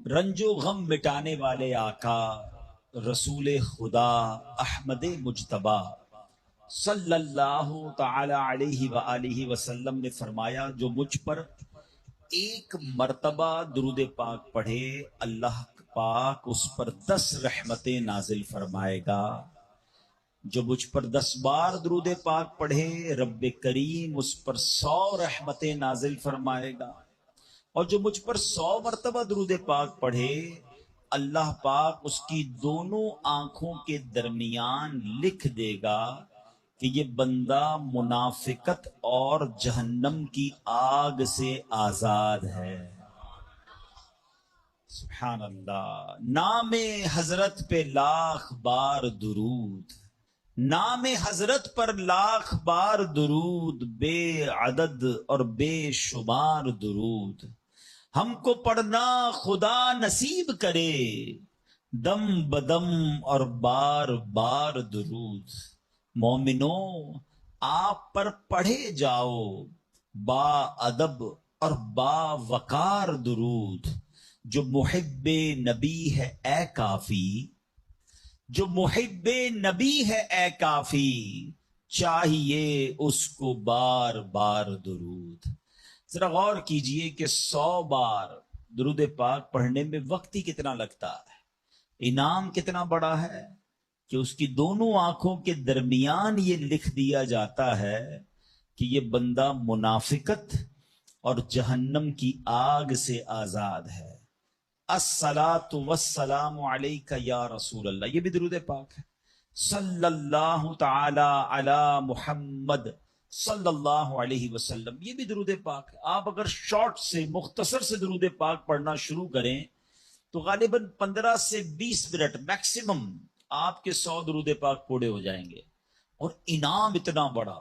رنجو غم مٹانے والے آقا رسول خدا احمد مجتبی صلی اللہ تعالی علیہ وآلہ وسلم نے فرمایا، جو مجھ پر ایک مرتبہ درود پاک پڑھے اللہ پاک اس پر 10 رحمتیں نازل فرمائے گا۔ جو مجھ پر 10 بار درود پاک پڑھے رب کریم اس پر 100 رحمتیں نازل فرمائے گا، اور جو مجھ پر 100 مرتبہ درود پاک پڑھے اللہ پاک اس کی دونوں آنکھوں کے درمیان لکھ دے گا کہ یہ بندہ منافقت اور جہنم کی آگ سے آزاد ہے۔ سبحان اللہ۔ نام حضرت پہ لاکھ بار درود، نام حضرت پر لاکھ بار درود، بے عدد اور بے شمار درود ہم کو پڑھنا خدا نصیب کرے، دم بدم اور بار بار درود۔ مومنو آپ پر پڑھے جاؤ با ادب اور با وقار درود۔ جو محب نبی ہے اے کافی، جو محب نبی ہے اے کافی، چاہیے اس کو بار بار درود۔ ذرا غور کیجئے کہ 100 بار درود پاک پڑھنے میں وقت ہی کتنا لگتا ہے، انعام کتنا بڑا ہے کہ اس کی دونوں آنکھوں کے درمیان یہ لکھ دیا جاتا ہے کہ یہ بندہ منافقت اور جہنم کی آگ سے آزاد ہے۔ الصلاۃ والسلام علیک یا رسول اللہ، یہ بھی درود پاک ہے۔ صلی اللہ تعالی علی محمد صلی اللہ علیہ وسلم، یہ بھی درود پاک ہے۔ آپ اگر شارٹ سے مختصر سے درود پاک پڑھنا شروع کریں تو غالباً 15 سے 20 منٹ میکسیمم آپ کے 100 درود پاک پورے ہو جائیں گے، اور انعام اتنا بڑا۔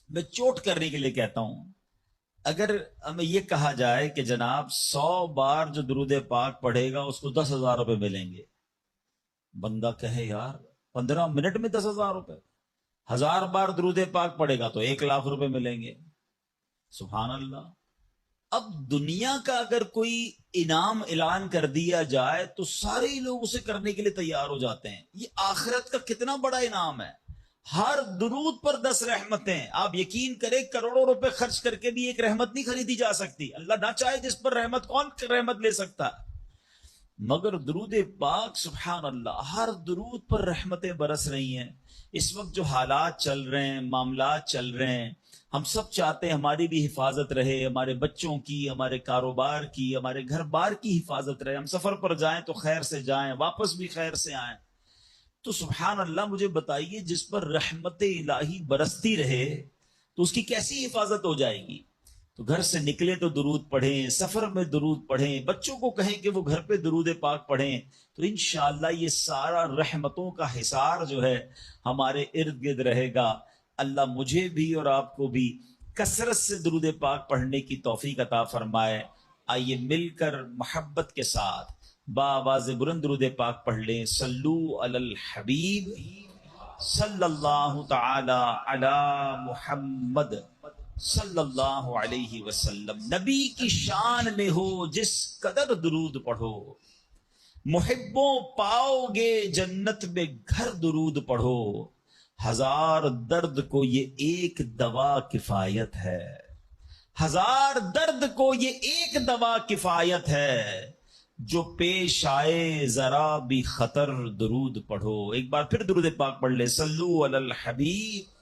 میں چوٹ کرنے کے لیے کہتا ہوں، اگر ہمیں یہ کہا جائے کہ جناب 100 بار جو درود پاک پڑھے گا اس کو 10,000 روپے ملیں گے، بندہ کہے یار 15 منٹ میں 10,000 روپے، 1000 بار درود پاک پڑھے گا تو 1,00,000 روپے ملیں گے۔ سبحان اللہ۔ اب دنیا کا اگر کوئی انعام اعلان کر دیا جائے تو سارے ہی لوگ اسے کرنے کے لیے تیار ہو جاتے ہیں۔ یہ آخرت کا کتنا بڑا انعام ہے، ہر درود پر 10 رحمتیں۔ آپ یقین کریں کروڑوں روپے خرچ کر کے بھی ایک رحمت نہیں خریدی جا سکتی، اللہ نہ چاہے جس پر رحمت، کون رحمت لے سکتا ہے؟ مگر درود پاک سبحان اللہ، ہر درود پر رحمتیں برس رہی ہیں۔ اس وقت جو حالات چل رہے ہیں، معاملات چل رہے ہیں، ہم سب چاہتے ہیں ہماری بھی حفاظت رہے، ہمارے بچوں کی، ہمارے کاروبار کی، ہمارے گھر بار کی حفاظت رہے، ہم سفر پر جائیں تو خیر سے جائیں، واپس بھی خیر سے آئیں۔ تو سبحان اللہ، مجھے بتائیے جس پر رحمت الہی برستی رہے تو اس کی کیسی حفاظت ہو جائے گی؟ تو گھر سے نکلے تو درود پڑھیں، سفر میں درود پڑھیں، بچوں کو کہیں کہ وہ گھر پہ درود پاک پڑھیں، تو انشاءاللہ یہ سارا رحمتوں کا حصار جو ہے ہمارے ارد گرد رہے گا۔ اللہ مجھے بھی اور آپ کو بھی کثرت سے درود پاک پڑھنے کی توفیق عطا فرمائے۔ آئیے مل کر محبت کے ساتھ بآواز بلند درود پاک پڑھ لیں۔ صلو علی الحبیب صلی اللہ تعالی علی محمد صلی اللہ علیہ وسلم۔ نبی کی شان میں ہو جس قدر درود پڑھو، محبوں پاؤ گے جنت میں گھر درود پڑھو، 1000 درد کو یہ ایک دوا کفایت ہے، 1000 درد کو یہ ایک دوا کفایت ہے، جو پیش آئے ذرا بھی خطر درود پڑھو۔ ایک بار پھر درود پاک پڑھ لے۔ صلو علی الحبیب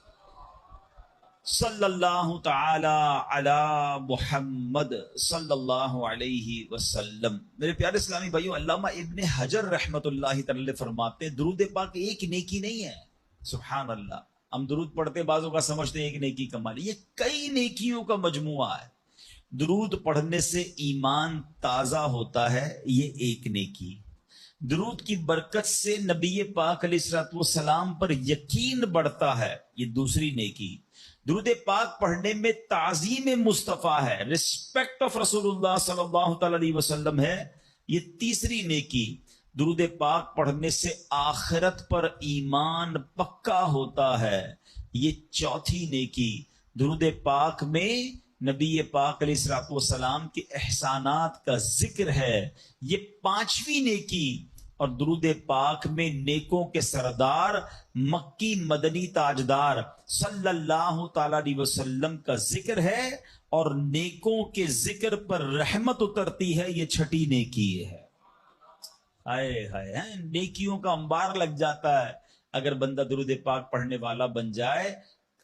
صلی اللہ تعالی علی محمد صلی اللہ علیہ وسلم۔ میرے پیارے اسلامی بھائیو، علامہ ابن حجر رحمت اللہ تعالی فرماتے ہیں درود پاک ایک نیکی نہیں ہے۔ سبحان اللہ، ہم درود پڑھتے بعضوں کا سمجھتے ہیں ایک نیکی کمال، یہ کئی نیکیوں کا مجموعہ ہے۔ درود پڑھنے سے ایمان تازہ ہوتا ہے، یہ ایک نیکی۔ درود کی برکت سے نبی پاک علیہ الصلوۃ والسلام پر یقین بڑھتا ہے، یہ دوسری نیکی۔ درود پاک پڑھنے میں تعظیم مصطفیٰ ہے، رسپیکٹ آف رسول اللہ صلی اللہ تعالی علیہ وسلم ہے، یہ تیسری نیکی۔ درود پاک پڑھنے سے آخرت پر ایمان پکا ہوتا ہے، یہ چوتھی نیکی۔ درود پاک میں نبی پاک علیہ الصلوۃ والسلام کے احسانات کا ذکر ہے، یہ پانچویں نیکی، اور درود پاک میں نیکوں کے سردار مکی مدنی تاجدار صلی اللہ تعالی علیہ وسلم کا ذکر ہے، اور نیکوں کے ذکر پر رحمت اترتی ہے، یہ چھٹی نیکی ہے۔ ہائے ہائے، نیکیوں کا انبار لگ جاتا ہے اگر بندہ درود پاک پڑھنے والا بن جائے۔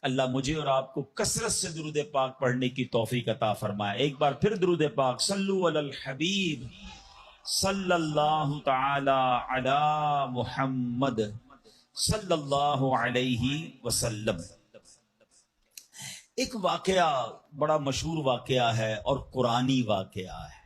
اللہ مجھے اور آپ کو کثرت سے درود پاک پڑھنے کی توفیق عطا فرمائے۔ ایک بار پھر درود پاک، صلو علی الحبیب صلی اللہ تعالی علی محمد صلی اللہ علیہ وسلم۔ ایک واقعہ بڑا مشہور واقعہ ہے اور قرآنی واقعہ ہے۔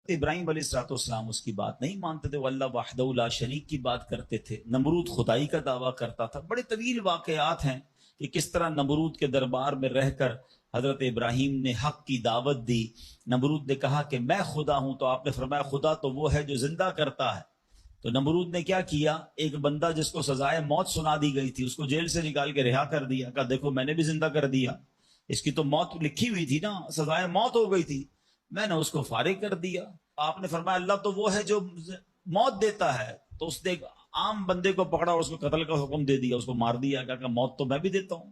ابراہیم علیہ الصلوۃ والسلام اس کی بات نہیں مانتے تھے، وہ اللہ وحدہ لا شریک کی بات کرتے تھے۔ نمرود خدائی کا دعویٰ کرتا تھا۔ بڑے طویل واقعات ہیں کہ کس طرح نمرود کے دربار میں رہ کر حضرت ابراہیم نے حق کی دعوت دی۔ نمرود نے کہا کہ میں خدا ہوں، تو آپ نے فرمایا خدا تو وہ ہے جو زندہ کرتا ہے۔ تو نمرود نے کیا کیا، ایک بندہ جس کو سزائے موت سنا دی گئی تھی اس کو جیل سے نکال کے رہا کر دیا، کہا دیکھو میں نے بھی زندہ کر دیا، اس کی تو موت لکھی ہوئی تھی نا، سزائے موت ہو گئی تھی، میں نے اس کو فارغ کر دیا۔ آپ نے فرمایا اللہ تو وہ ہے جو موت دیتا ہے، تو اس نے ایک عام بندے کو پکڑا اور اس کو قتل کا حکم دے دیا، اس کو مار دیا، کہا کہ موت تو میں بھی دیتا ہوں۔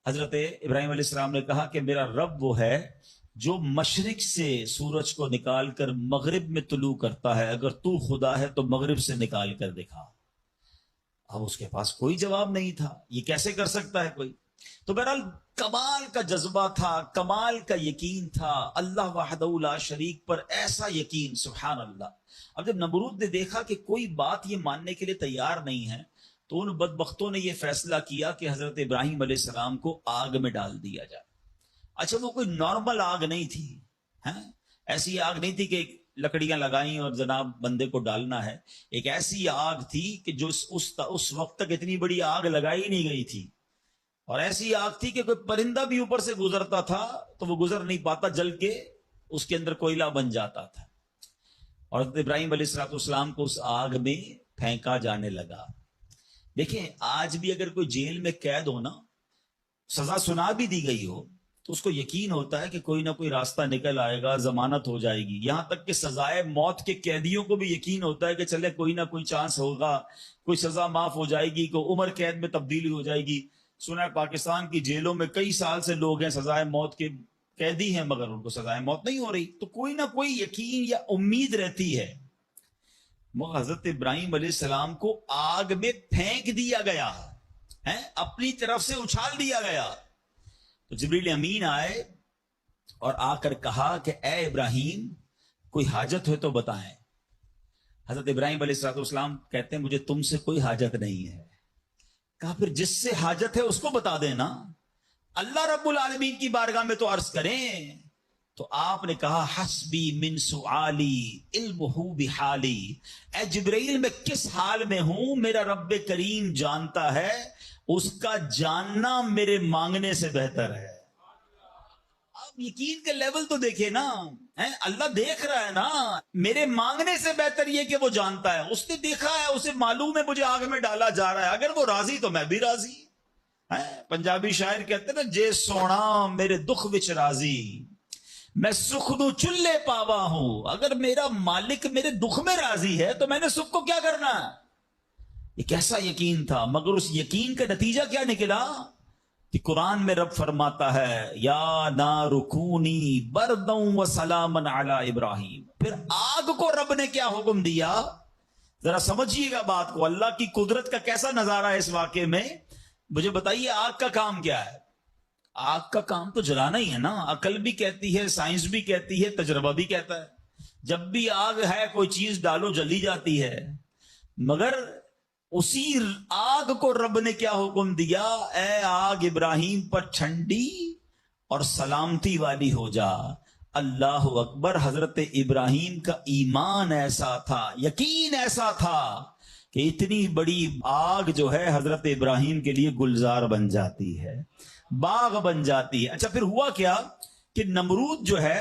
حضرت ابراہیم علیہ السلام نے کہا کہ میرا رب وہ ہے جو مشرق سے سورج کو نکال کر مغرب میں طلوع کرتا ہے، اگر تو خدا ہے تو مغرب سے نکال کر دکھا۔ اب اس کے پاس کوئی جواب نہیں تھا، یہ کیسے کر سکتا ہے کوئی؟ تو بہرحال کمال کا جذبہ تھا، کمال کا یقین تھا اللہ وحدہ لا شریک پر، ایسا یقین، سبحان اللہ۔ اب جب نمرود نے دیکھا کہ کوئی بات یہ ماننے کے لیے تیار نہیں ہے، تو ان بدبختوں نے یہ فیصلہ کیا کہ حضرت ابراہیم علیہ السلام کو آگ میں ڈال دیا جائے۔ اچھا وہ کوئی نارمل آگ نہیں تھی، ایسی آگ نہیں تھی کہ لکڑیاں لگائیں اور جناب بندے کو ڈالنا ہے، ایک ایسی آگ تھی کہ جو اس وقت تک اتنی بڑی آگ لگائی نہیں گئی تھی، اور ایسی آگ تھی کہ کوئی پرندہ بھی اوپر سے گزرتا تھا تو وہ گزر نہیں پاتا، جل کے اس کے اندر کوئلہ بن جاتا تھا۔ اور حضرت ابراہیم علیہ الصلوۃ والسلام کو اس آگ میں پھینکا جانے لگا۔ دیکھیں آج بھی اگر کوئی جیل میں قید ہو نا، سزا سنا بھی دی گئی ہو، تو اس کو یقین ہوتا ہے کہ کوئی نہ کوئی راستہ نکل آئے گا، ضمانت ہو جائے گی۔ یہاں تک کہ سزائے موت کے قیدیوں کو بھی یقین ہوتا ہے کہ چلے کوئی نہ کوئی چانس ہوگا، کوئی سزا معاف ہو جائے گی، کوئی عمر قید میں تبدیلی ہو جائے گی۔ سنا ہے پاکستان کی جیلوں میں کئی سال سے لوگ ہیں سزائے موت کے قیدی ہیں، مگر ان کو سزائے موت نہیں ہو رہی، تو کوئی نہ کوئی یقین یا امید رہتی ہے۔ حضرت ابراہیم علیہ السلام کو آگ میں پھینک دیا گیا ہے، اپنی طرف سے اچھال دیا گیا۔ تو جبریل امین آئے اور آ کر کہا کہ اے ابراہیم کوئی حاجت ہے تو بتائیں۔ حضرت ابراہیم علیہ السلام کہتے ہیں مجھے تم سے کوئی حاجت نہیں ہے۔ کہا پھر جس سے حاجت ہے اس کو بتا دینا، اللہ رب العالمین کی بارگاہ میں تو عرض کریں۔ تو آپ نے کہا حسبی من سؤالی علمہ بحالی، اے جبرائیل میں کس حال میں ہوں میرا رب کریم جانتا ہے، اس کا جاننا میرے مانگنے سے بہتر ہے۔ اب یقین کا لیول تو دیکھیں نا، اللہ دیکھ رہا ہے نا، میرے مانگنے سے بہتر یہ کہ وہ جانتا ہے، اس نے دیکھا ہے، اسے معلوم ہے مجھے آگ میں ڈالا جا رہا ہے، اگر وہ راضی تو میں بھی راضی۔ پنجابی شاعر کہتے ہیں نا، جے سونا میرے دکھ وچ راضی میں سکھ نو چلے پاوا ہوں، اگر میرا مالک میرے دکھ میں راضی ہے تو میں نے سکھ کو کیا کرنا ہے۔ یہ کیسا یقین تھا، مگر اس یقین کا نتیجہ کیا نکلا کہ قرآن میں رب فرماتا ہے یا نار کونی بردا و سلاما علی ابراہیم۔ پھر آگ کو رب نے کیا حکم دیا، ذرا سمجھیے گا بات کو، اللہ کی قدرت کا کیسا نظارہ ہے اس واقعے میں۔ مجھے بتائیے آگ کا کام کیا ہے؟ آگ کا کام تو جلانا ہی ہے نا، عقل بھی کہتی ہے، سائنس بھی کہتی ہے، تجربہ بھی کہتا ہے، جب بھی آگ ہے کوئی چیز ڈالو جلی جاتی ہے۔ مگر اسی آگ کو رب نے کیا حکم دیا، اے آگ ابراہیم پر ٹھنڈی اور سلامتی والی ہو جا۔ اللہ اکبر، حضرت ابراہیم کا ایمان ایسا تھا، یقین ایسا تھا کہ اتنی بڑی آگ جو ہے حضرت ابراہیم کے لیے گلزار بن جاتی ہے، باغ بن جاتی ہے۔ اچھا پھر ہوا کیا کہ نمرود جو ہے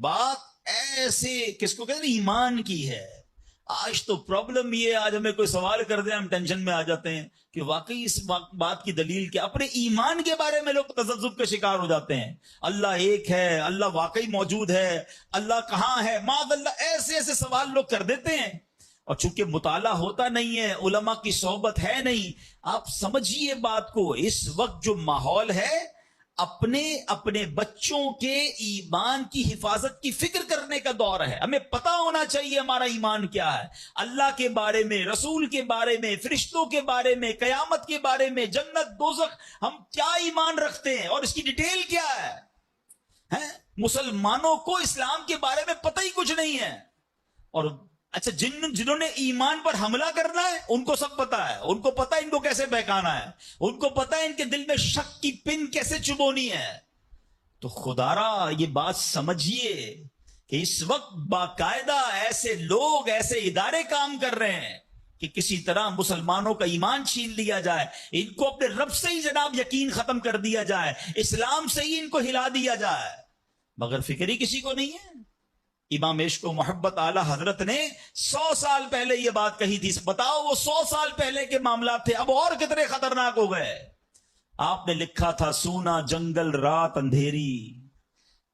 بات ایسے کس کو کہتے ہیں، ایمان کی ہے۔ آج تو پرابلم یہ ہے، آج ہمیں کوئی سوال کر دیں ہم ٹینشن میں آ جاتے ہیں کہ واقعی اس بات کی دلیل کیا۔ اپنے ایمان کے بارے میں لوگ تذبذب کا شکار ہو جاتے ہیں، اللہ ایک ہے، اللہ واقعی موجود ہے، اللہ کہاں ہے، معاذ اللہ، ایسے ایسے سوال لوگ کر دیتے ہیں۔ اور چونکہ مطالعہ ہوتا نہیں ہے، علماء کی صحبت ہے نہیں، آپ سمجھیے بات کو، اس وقت جو ماحول ہے اپنے بچوں کے ایمان کی حفاظت کی فکر کرنے کا دور ہے۔ ہمیں پتہ ہونا چاہیے ہمارا ایمان کیا ہے، اللہ کے بارے میں، رسول کے بارے میں، فرشتوں کے بارے میں، قیامت کے بارے میں، جنت دوزخ، ہم کیا ایمان رکھتے ہیں اور اس کی ڈیٹیل کیا ہے۔ مسلمانوں کو اسلام کے بارے میں پتہ ہی کچھ نہیں ہے، اور اچھا جنہوں نے ایمان پر حملہ کرنا ہے ان کو سب پتا ہے، ان کو پتا ہے ان کو کیسے بہکانا ہے، ان کو پتا ہے ان کے دل میں شک کی پن کیسے چبونی ہے۔ تو خدارا یہ بات سمجھیے کہ اس وقت باقاعدہ ایسے لوگ، ایسے ادارے کام کر رہے ہیں کہ کسی طرح مسلمانوں کا ایمان چھین لیا جائے، ان کو اپنے رب سے ہی جناب یقین ختم کر دیا جائے، اسلام سے ہی ان کو ہلا دیا جائے، مگر فکر ہی کسی کو نہیں ہے۔ امام عشق و محبت اعلی حضرت نے 100 سال پہلے یہ بات کہی تھی، بتاؤ وہ 100 سال پہلے کے معاملات تھے، اب اور کتنے خطرناک ہو گئے۔ آپ نے لکھا تھا سونا جنگل رات اندھیری،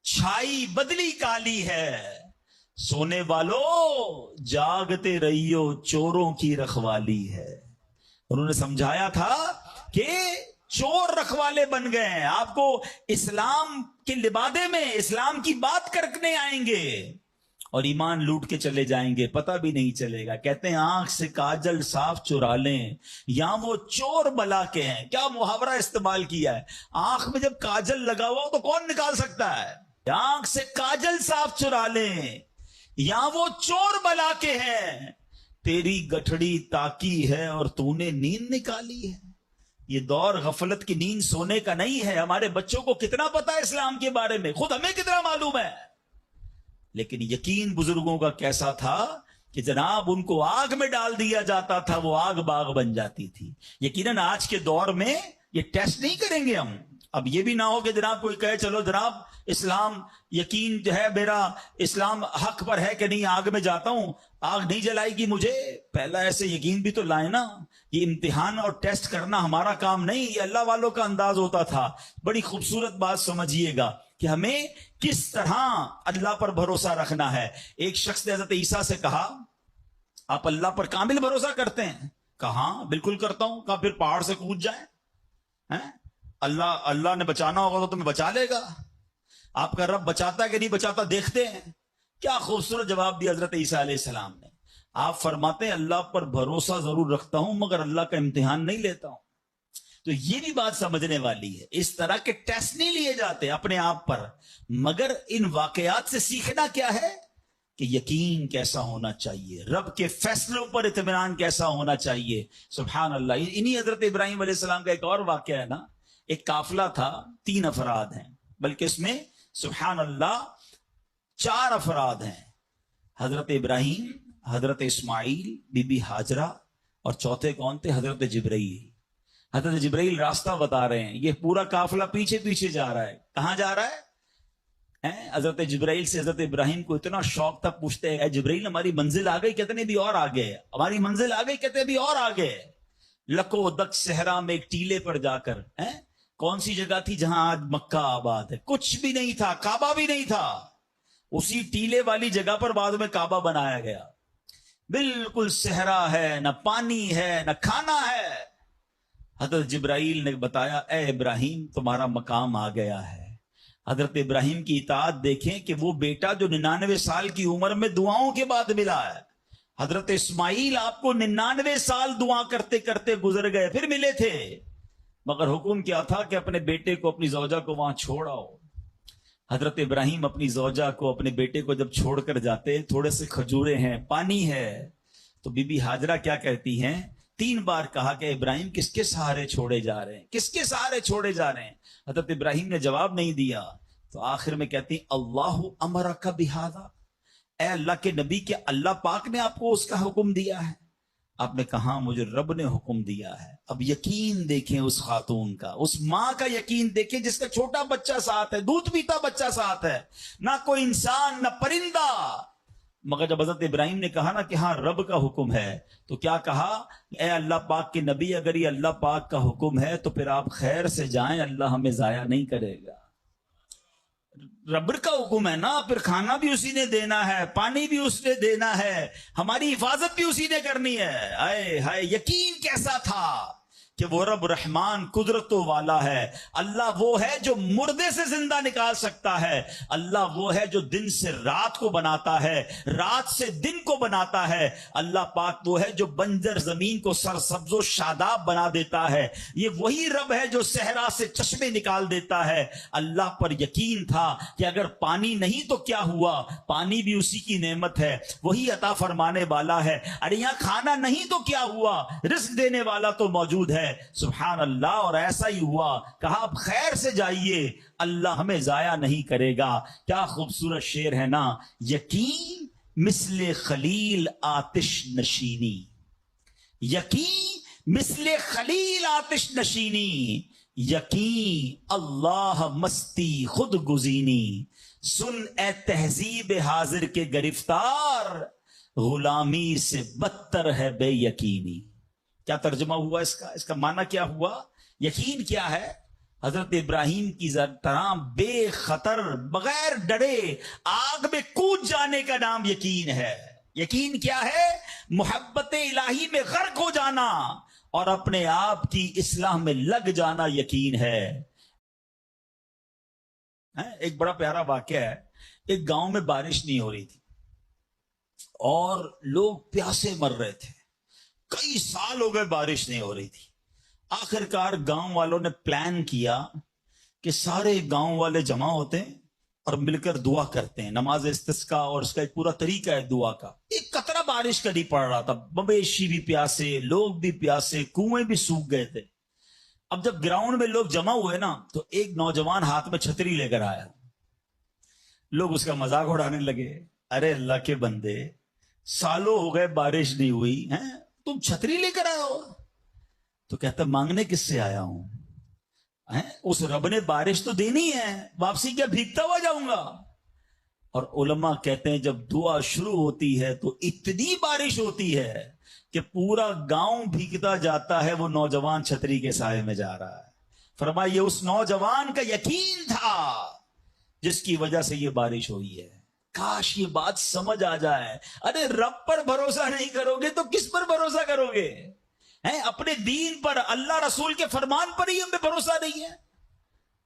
چھائی بدلی کالی ہے، سونے والو جاگتے رہیو چوروں کی رکھوالی ہے۔ انہوں نے سمجھایا تھا کہ چور رکھوالے بن گئے ہیں، آپ کو اسلام کے لبادے میں اسلام کی بات کرنے آئیں گے اور ایمان لوٹ کے چلے جائیں گے، پتہ بھی نہیں چلے گا۔ کہتے ہیں آنکھ سے کاجل صاف چرا لیں یا وہ چور بلا کے ہیں۔ کیا محاورہ استعمال کیا ہے، آنکھ میں جب کاجل لگا ہوا ہو تو کون نکال سکتا ہے؟ آنکھ سے کاجل صاف چرا لیں یا وہ چور بلا کے ہیں، تیری گٹھڑی تاکی ہے اور تو نے نیند نکالی ہے۔ یہ دور غفلت کی نیند سونے کا نہیں ہے۔ ہمارے بچوں کو کتنا پتا ہے اسلام کے بارے میں، خود ہمیں کتنا معلوم ہے، لیکن یقین بزرگوں کا کیسا تھا کہ جناب ان کو آگ میں ڈال دیا جاتا تھا، وہ آگ باغ بن جاتی تھی۔ یقیناً آج کے دور میں یہ ٹیسٹ نہیں کریں گے ہم۔ اب یہ بھی نہ ہو کہ جناب کوئی کہے چلو جناب اسلام یقین جو ہے میرا، اسلام حق پر ہے کہ نہیں، آگ میں جاتا ہوں، آگ نہیں جلائے گی مجھے۔ پہلا ایسے یقین بھی تو لائے نا۔ یہ امتحان اور ٹیسٹ کرنا ہمارا کام نہیں، یہ اللہ والوں کا انداز ہوتا تھا۔ بڑی خوبصورت بات سمجھیے گا کہ ہمیں کس طرح اللہ پر بھروسہ رکھنا ہے۔ ایک شخص نے حضرت عیسیٰ سے کہا آپ اللہ پر کامل بھروسہ کرتے ہیں؟ کہا بالکل کرتا ہوں۔ کہا پھر پہاڑ سے کود جائیں، اللہ نے بچانا ہوگا تو تمہیں بچا لے گا، آپ کا رب بچاتا ہے کہ نہیں بچاتا دیکھتے ہیں۔ کیا خوبصورت جواب دیا حضرت عیسیٰ علیہ السلام نے۔ آپ فرماتے ہیں اللہ پر بھروسہ ضرور رکھتا ہوں مگر اللہ کا امتحان نہیں لیتا ہوں۔ تو یہ بھی بات سمجھنے والی ہے، اس طرح کے ٹیسٹ نہیں لیے جاتے اپنے آپ پر، مگر ان واقعات سے سیکھنا کیا ہے کہ یقین کیسا ہونا چاہیے، رب کے فیصلوں پر اطمینان کیسا ہونا چاہیے۔ سبحان اللہ۔ انہی حضرت ابراہیم علیہ السلام کا ایک اور واقعہ ہے نا، ایک قافلہ تھا، 3 افراد ہیں، بلکہ اس میں سبحان اللہ 4 افراد ہیں، حضرت ابراہیم، حضرت اسماعیل، بی بی حاجرہ، اور چوتھے کون تھے؟ حضرت جبرائیل۔ حضرت جبرائیل راستہ بتا رہے ہیں، یہ پورا قافلہ پیچھے پیچھے جا رہا ہے۔ کہاں جا رہا ہے؟ حضرت جبرائیل سے حضرت ابراہیم کو اتنا شوق تھا، پوچھتے ہیں اے جبرائیل ہماری منزل آ گئی؟ کہتے ہیں بھی اور آگے ہے۔ ہماری منزل آ گئی؟ کہتے ہیں بھی اور آگے ہے۔ لکو دک صحرا میں ایک ٹیلے پر جا کر، کون سی جگہ تھی جہاں آج مکہ آباد ہے؟ کچھ بھی نہیں تھا، کعبہ بھی نہیں تھا، اسی ٹیلے والی جگہ پر بعد میں کعبہ بنایا گیا۔ بالکل صحرا ہے، نہ پانی ہے نہ کھانا ہے۔ حضرت جبرائیل نے بتایا اے ابراہیم تمہارا مقام آ گیا ہے۔ حضرت ابراہیم کی اطاعت دیکھیں کہ وہ بیٹا جو 99 سال کی عمر میں دعاؤں کے بعد ملا ہے، حضرت اسماعیل آپ کو 99 سال دعا کرتے کرتے گزر گئے، پھر ملے تھے، مگر حکم کیا تھا کہ اپنے بیٹے کو، اپنی زوجہ کو وہاں چھوڑ آؤ۔ حضرت ابراہیم اپنی زوجہ کو، اپنے بیٹے کو جب چھوڑ کر جاتے، تھوڑے سے کھجورے ہیں، پانی ہے، تو بی بی حاجرہ کیا کہتی ہیں؟ 3 بار کہا کہ ابراہیم کس کے سہارے چھوڑے جا رہے ہیں، کس کے سہارے چھوڑے جا رہے ہیں؟ حضرت ابراہیم نے جواب نہیں دیا، تو آخر میں کہتی اللہ امرک بہذا، اے اللہ کے نبی، کیا اللہ پاک نے آپ کو اس کا حکم دیا ہے؟ آپ نے کہا مجھے رب نے حکم دیا ہے. اب یقین دیکھیں اس خاتون کا, اس ماں کا یقین دیکھیں جس کا چھوٹا بچہ ساتھ ہے, دودھ پیتا بچہ ساتھ ہے, نہ کوئی انسان نہ پرندہ. مگر جب حضرت ابراہیم نے کہا نا کہ ہاں رب کا حکم ہے, تو کیا کہا, اے اللہ پاک کے نبی, اگر یہ اللہ پاک کا حکم ہے تو پھر آپ خیر سے جائیں, اللہ ہمیں ضائع نہیں کرے گا. رب کا حکم ہے نا, پھر کھانا بھی اسی نے دینا ہے, پانی بھی اس نے دینا ہے, ہماری حفاظت بھی اسی نے کرنی ہے. اے ہائے یقین کیسا تھا کہ وہ رب رحمان قدرتوں والا ہے. اللہ وہ ہے جو مردے سے زندہ نکال سکتا ہے. اللہ وہ ہے جو دن سے رات کو بناتا ہے, رات سے دن کو بناتا ہے. اللہ پاک وہ ہے جو بنجر زمین کو سرسبز و شاداب بنا دیتا ہے. یہ وہی رب ہے جو صحرا سے چشمے نکال دیتا ہے. اللہ پر یقین تھا کہ اگر پانی نہیں تو کیا ہوا, پانی بھی اسی کی نعمت ہے, وہی عطا فرمانے والا ہے. ارے یہاں کھانا نہیں تو کیا ہوا, رزق دینے والا تو موجود ہے. سبحان اللہ. اور ایسا ہی ہوا, کہا آپ خیر سے جائیے, اللہ ہمیں ضائع نہیں کرے گا. کیا خوبصورت شعر ہے نا, یقین مثل خلیل آتش نشینی, یقین مثل خلیل آتش نشینی, یقین اللہ مستی خود گزینی, سن اے تہذیب حاضر کے گرفتار, غلامی سے بدتر ہے بے یقینی. کیا ترجمہ ہوا اس کا, اس کا معنی کیا ہوا؟ یقین کیا ہے؟ حضرت ابراہیم کی طرح بے خطر بغیر ڈرے آگ میں کود جانے کا نام یقین ہے. یقین کیا ہے؟ محبت الہی میں غرق ہو جانا اور اپنے آپ کی اصلاح میں لگ جانا یقین ہے. ایک بڑا پیارا واقعہ ہے. ایک گاؤں میں بارش نہیں ہو رہی تھی اور لوگ پیاسے مر رہے تھے. کئی سال ہو گئے بارش نہیں ہو رہی تھی. آخر کار گاؤں والوں نے پلان کیا کہ سارے گاؤں والے جمع ہوتے ہیں اور مل کر دعا کرتے ہیں, نماز استسقاء, اور اس کا ایک پورا طریقہ ہے دعا کا. ایک قطرہ بارش کا نہیں پڑ رہا تھا, مویشی بھی پیاسے, لوگ بھی پیاسے, کنویں بھی سوکھ گئے تھے. اب جب گراؤنڈ میں لوگ جمع ہوئے نا, تو ایک نوجوان ہاتھ میں چھتری لے کر آیا. لوگ اس کا مذاق اڑانے لگے, ارے اللہ کے بندے, سالوں ہو گئے بارش نہیں ہوئی ہیں, تم چھتری لے کر آئے ہو. تو کہتا مانگنے کس سے آیا ہوں, اس رب نے بارش تو دینی ہے, واپسی کیا بھیگتا ہوا جاؤں گا. اور علماء کہتے ہیں جب دعا شروع ہوتی ہے تو اتنی بارش ہوتی ہے کہ پورا گاؤں بھیگتا جاتا ہے, وہ نوجوان چھتری کے سائے میں جا رہا ہے. فرمایا یہ اس نوجوان کا یقین تھا جس کی وجہ سے یہ بارش ہوئی ہے. کاش یہ بات سمجھ آ جائے. ارے رب پر بھروسہ نہیں کرو گے تو کس پر بھروسہ کرو گے؟ اپنے دین پر, اللہ رسول کے فرمان پر ہی ہمیں بھروسہ نہیں ہے.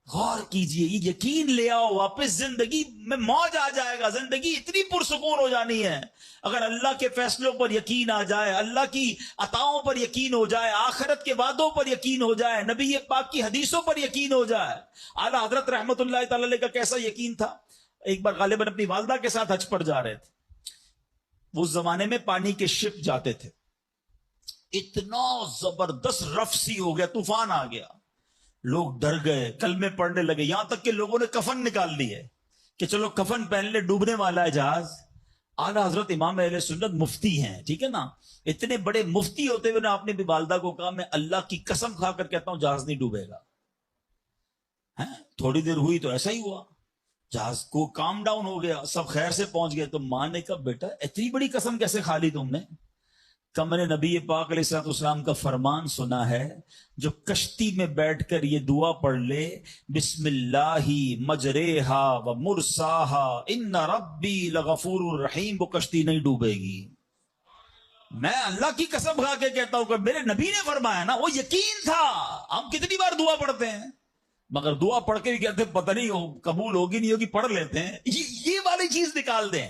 غور کیجئے, یہ یقین لے آؤ واپس, زندگی میں موج آ جائے گا. زندگی اتنی پرسکون ہو جانی ہے اگر اللہ کے فیصلوں پر یقین آ جائے, اللہ کی عطاؤں پر یقین ہو جائے, آخرت کے وعدوں پر یقین ہو جائے, نبی پاک کی حدیثوں پر یقین ہو جائے. اعلیٰ حضرت رحمت اللہ تعالی علیہ کا کیسا یقین تھا. ایک بار غالباً اپنی والدہ کے ساتھ حج پر جا رہے تھے. اس زمانے میں پانی کے شپ جاتے تھے. اتنا زبردست رف سی ہو گیا, طوفان آ گیا, لوگ ڈر گئے, کلمے پڑھنے لگے, یہاں تک کہ لوگوں نے کفن نکال لی ہے کہ چلو کفن پہن لے, ڈوبنے والا ہے جہاز. اعلیٰ حضرت امام اہل سنت مفتی ہیں, ٹھیک ہے نا, اتنے بڑے مفتی ہوتے ہوئے نے اپنی والدہ کو کہا میں اللہ کی قسم کھا کر کہتا ہوں جہاز نہیں ڈوبے گا. تھوڑی دیر ہوئی تو ایسا ہی ہوا, جہاز کو کام ڈاؤن ہو گیا, سب خیر سے پہنچ گئے. تو ماں نے کہا بیٹا اتنی بڑی قسم کیسے کھا لی تم نے؟ کہ میں نے نبی پاک علیہ الصلوۃ والسلام کا فرمان سنا ہے, جو کشتی میں بیٹھ کر یہ دعا پڑھ لے, بسم اللہ مجریہا و مرساہا ان ربی لغفور الرحیم, وہ کشتی نہیں ڈوبے گی. میں اللہ کی قسم کھا کے کہتا ہوں کہ میرے نبی نے فرمایا نا, وہ یقین تھا. ہم کتنی بار دعا پڑھتے ہیں مگر دعا پڑھ کے بھی کہتے ہیں پتہ نہیں قبول ہوگی نہیں ہوگی, پڑھ لیتے ہیں. یہ والی چیز نکال دیں.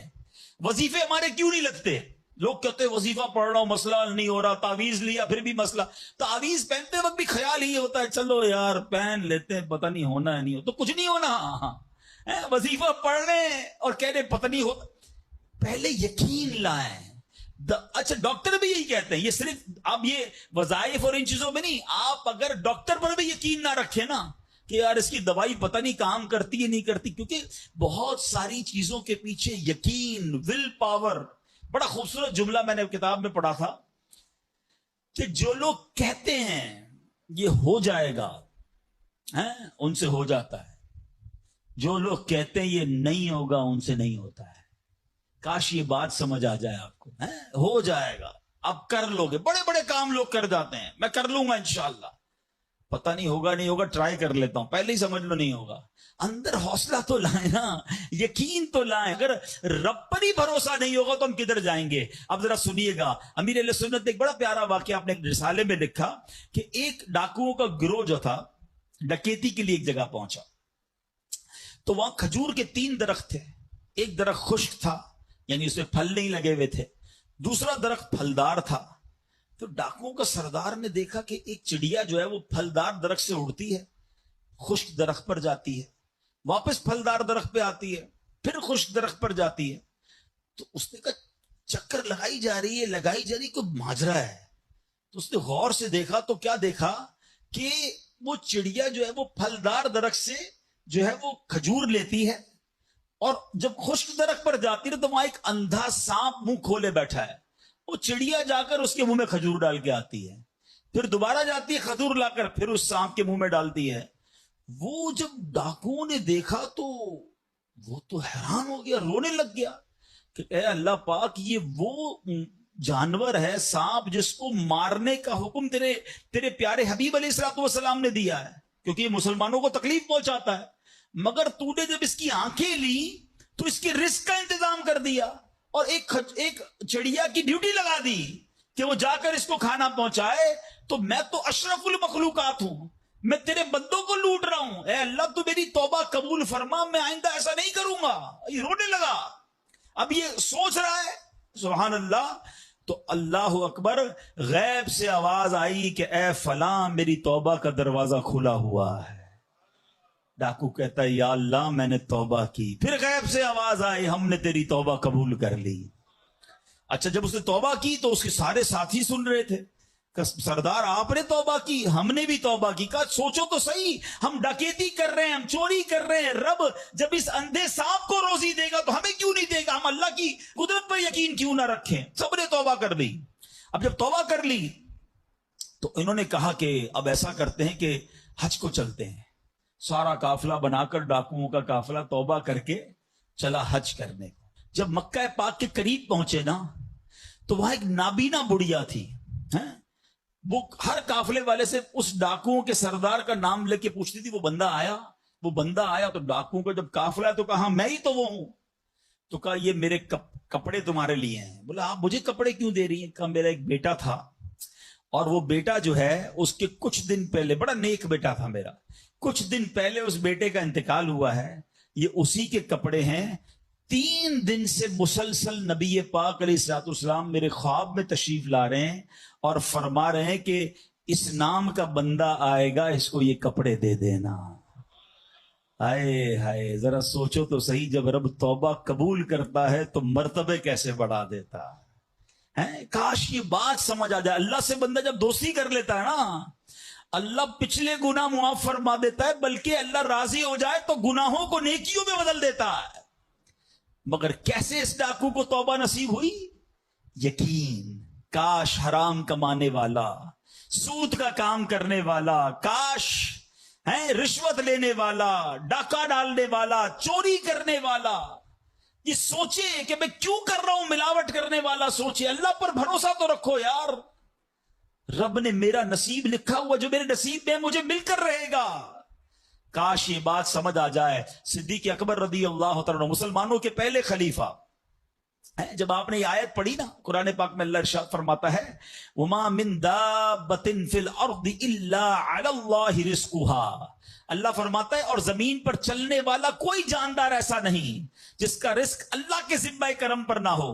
وظیفے ہمارے کیوں نہیں لگتے؟ لوگ کہتے ہیں وظیفہ پڑھ رہا ہوں مسئلہ نہیں ہو رہا, تعویذ لیا پھر بھی مسئلہ. تعویذ پہنتے وقت بھی خیال ہی ہوتا ہے چلو یار پہن لیتے ہیں, پتہ نہیں ہونا ہے نہیں ہو تو کچھ نہیں ہونا. وظیفہ پڑھ رہے ہیں اور کہہ رہے پتہ نہیں ہوتا. پہلے یقین لائیں. اچھا ڈاکٹر بھی یہی کہتے ہیں, یہ صرف اب یہ وظائف اور ان چیزوں میں نہیں, آپ اگر ڈاکٹر پر بھی یقین نہ رکھیں نا کہ یار اس کی دوائی پتہ نہیں کام کرتی ہے نہیں کرتی, کیونکہ بہت ساری چیزوں کے پیچھے یقین, ول پاور. بڑا خوبصورت جملہ میں نے کتاب میں پڑھا تھا, کہ جو لوگ کہتے ہیں یہ ہو جائے گا ان سے ہو جاتا ہے، جو لوگ کہتے ہیں یہ نہیں ہوگا ان سے نہیں ہوتا ہے۔ کاش یہ بات سمجھ آ جائے آپ کو، ہو جائے گا، اب کر لو گے۔ بڑے بڑے کام لوگ کر جاتے ہیں، میں کر لوں گا انشاءاللہ، پتہ نہیں ہوگا نہیں ہوگا، ٹرائی کر لیتا ہوں، پہلے ہی سمجھ لو نہیں ہوگا۔ اندر حوصلہ تو لائیں نا، یقین تو لائیں۔ اگر رب پر ہی بھروسہ نہیں ہوگا تو ہم کدھر جائیں گے؟ اب ذرا سنیے گا، امیر اہل سنت نے ایک بڑا پیارا واقعہ اپنے رسالے میں لکھا کہ ایک ڈاکوؤں کا گروہ جو تھا ڈکیتی کے لیے ایک جگہ پہنچا، تو وہاں کھجور کے 3 درخت تھے۔ ایک درخت خشک تھا، یعنی اس میں پھل نہیں لگے ہوئے تھے، دوسرا درخت پھلدار تھا۔ تو ڈاکوؤں کا سردار نے دیکھا کہ ایک چڑیا جو ہے وہ پھلدار درخت سے اڑتی ہے، خشک درخت پر جاتی ہے، واپس پھلدار درخت پہ آتی ہے، پھر خشک درخت پر جاتی ہے۔ تو اس نے کہا چکر لگائی جا رہی ہے، کوئی ماجرا ہے۔ تو اس نے غور سے دیکھا تو کیا دیکھا کہ وہ چڑیا جو ہے وہ پھلدار درخت سے جو ہے وہ کھجور لیتی ہے، اور جب خشک درخت پر جاتی ہے تو وہاں ایک اندھا سانپ منہ کھولے بیٹھا ہے، وہ چڑیا جا کر اس کے منہ میں کھجور ڈال کے آتی ہے، پھر دوبارہ جاتی ہے کھجور لا کر پھر اس سانپ کے منہ میں ڈالتی ہے۔ وہ جب ڈاکوؤں نے دیکھا تو وہ تو حیران ہو گیا، رونے لگ گیا کہ اے اللہ پاک، یہ وہ جانور ہے سانپ جس کو مارنے کا حکم تیرے پیارے حبیب علیہ الصلوۃ والسلام نے دیا ہے، کیونکہ یہ مسلمانوں کو تکلیف پہنچاتا ہے، مگر تو نے جب اس کی آنکھیں لی تو اس کے رزق کا انتظام کر دیا، اور ایک چڑیا کی ڈیوٹی لگا دی کہ وہ جا کر اس کو کھانا پہنچائے۔ تو میں تو اشرف المخلوقات ہوں، میں تیرے بندوں کو لوٹ رہا ہوں، اے اللہ تو میری توبہ قبول فرما، میں آئندہ ایسا نہیں کروں گا۔ یہ رونے لگا، اب یہ سوچ رہا ہے، سبحان اللہ۔ تو اللہ اکبر، غیب سے آواز آئی کہ اے فلاں، میری توبہ کا دروازہ کھلا ہوا ہے۔ ڈاکو کہتا ہے یا اللہ میں نے توبہ کی۔ پھر غیب سے آواز آئی ہم نے تیری توبہ قبول کر لی۔ اچھا، جب اس نے توبہ کی تو اس کے سارے ساتھی سن رہے تھے کہ سردار آپ نے توبہ کی، ہم نے بھی توبہ کی۔ کہا سوچو تو صحیح، ہم ڈکیتی کر رہے ہیں، ہم چوری کر رہے ہیں، رب جب اس اندھے سانپ کو روزی دے گا تو ہمیں کیوں نہیں دے گا؟ ہم اللہ کی قدرت پر یقین کیوں نہ رکھیں؟ سب نے توبہ کر لی۔ اب جب توبہ کر لی تو انہوں نے کہا کہ اب ایسا کرتے ہیں کہ حج کو چلتے ہیں۔ سارا قافلہ بنا کر ڈاکوؤں کا قافلہ توبہ کر کے چلا حج کرنے کو۔ جب مکہ پاک کے قریب پہنچے نا تو وہاں ایک نابینا بڑھیا تھی، وہ ہر قافلے والے سے اس ڈاکوؤں کے سردار کا نام لے کے پوچھتی تھی وہ بندہ آیا تو ڈاکوؤں کا جب قافلہ ہے تو کہا میں ہی تو وہ ہوں۔ تو کہا یہ میرے کپڑے تمہارے لیے ہیں۔ بولا آپ مجھے کپڑے کیوں دے رہی ہیں؟ کہا میرا ایک بیٹا تھا، اور وہ بیٹا جو ہے اس کے کچھ دن پہلے، بڑا نیک بیٹا تھا میرا، کچھ دن پہلے اس بیٹے کا انتقال ہوا ہے، یہ اسی کے کپڑے ہیں۔ 3 دن سے مسلسل نبی پاک علیہ الصلوۃ والسلام میرے خواب میں تشریف لا رہے ہیں اور فرما رہے ہیں کہ اس نام کا بندہ آئے گا، اس کو یہ کپڑے دے دینا۔ ہائے ہائے، ذرا سوچو تو صحیح، جب رب توبہ قبول کرتا ہے تو مرتبے کیسے بڑھا دیتا ہے۔ کاش یہ بات سمجھ آ جائے۔ اللہ سے بندہ جب دوستی کر لیتا ہے نا، اللہ پچھلے گناہ معاف فرما دیتا ہے، بلکہ اللہ راضی ہو جائے تو گناہوں کو نیکیوں میں بدل دیتا ہے۔ مگر کیسے اس ڈاکو کو توبہ نصیب ہوئی؟ یقین۔ کاش حرام کمانے والا، سود کا کام کرنے والا، کاش رشوت لینے والا، ڈاکہ ڈالنے والا، چوری کرنے والا یہ سوچے کہ میں کیوں کر رہا ہوں، ملاوٹ کرنے والا سوچے اللہ پر بھروسہ تو رکھو یار، رب نے میرا نصیب لکھا ہوا، جو میرے نصیب میں مجھے مل کر رہے گا۔ کاش یہ بات سمجھ آ جائے۔ صدیق اکبر رضی اللہ تعالیٰ مسلمانوں کے پہلے خلیفہ، جب آپ نے یہ آیت پڑھی نا قرآن پاک میں، اللہ ارشاد فرماتا ہے وَمَا مِن دَابَّةٍ فِي الْأَرْضِ إِلَّا عَلَى اللَّهِ رِزْقُهَا، اللہ فرماتا ہے اور زمین پر چلنے والا کوئی جاندار ایسا نہیں جس کا رزق اللہ کے ذمہ کرم پر نہ ہو۔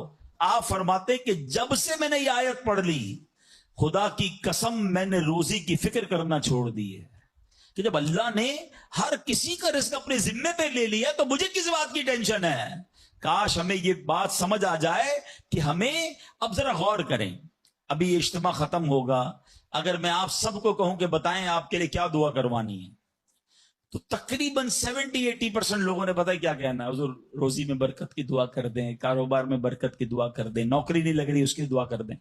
آپ فرماتے کہ جب سے میں نے یہ آیت پڑھ لی، خدا کی قسم میں نے روزی کی فکر کرنا چھوڑ دی ہے، کہ جب اللہ نے ہر کسی کا رزق اپنے ذمے پہ لے لیا تو مجھے کس بات کی ٹینشن ہے۔ کاش ہمیں یہ بات سمجھ آ جائے کہ ہمیں اب ذرا غور کریں۔ ابھی یہ اجتماع ختم ہوگا، اگر میں آپ سب کو کہوں کہ بتائیں آپ کے لیے کیا دعا کروانی ہے، تو تقریباً 70-80% لوگوں نے پتہ کیا کہنا ہے، حضور روزی میں برکت کی دعا کر دیں، کاروبار میں برکت کی دعا کر دیں، نوکری نہیں لگ رہی اس کی دعا کر دیں۔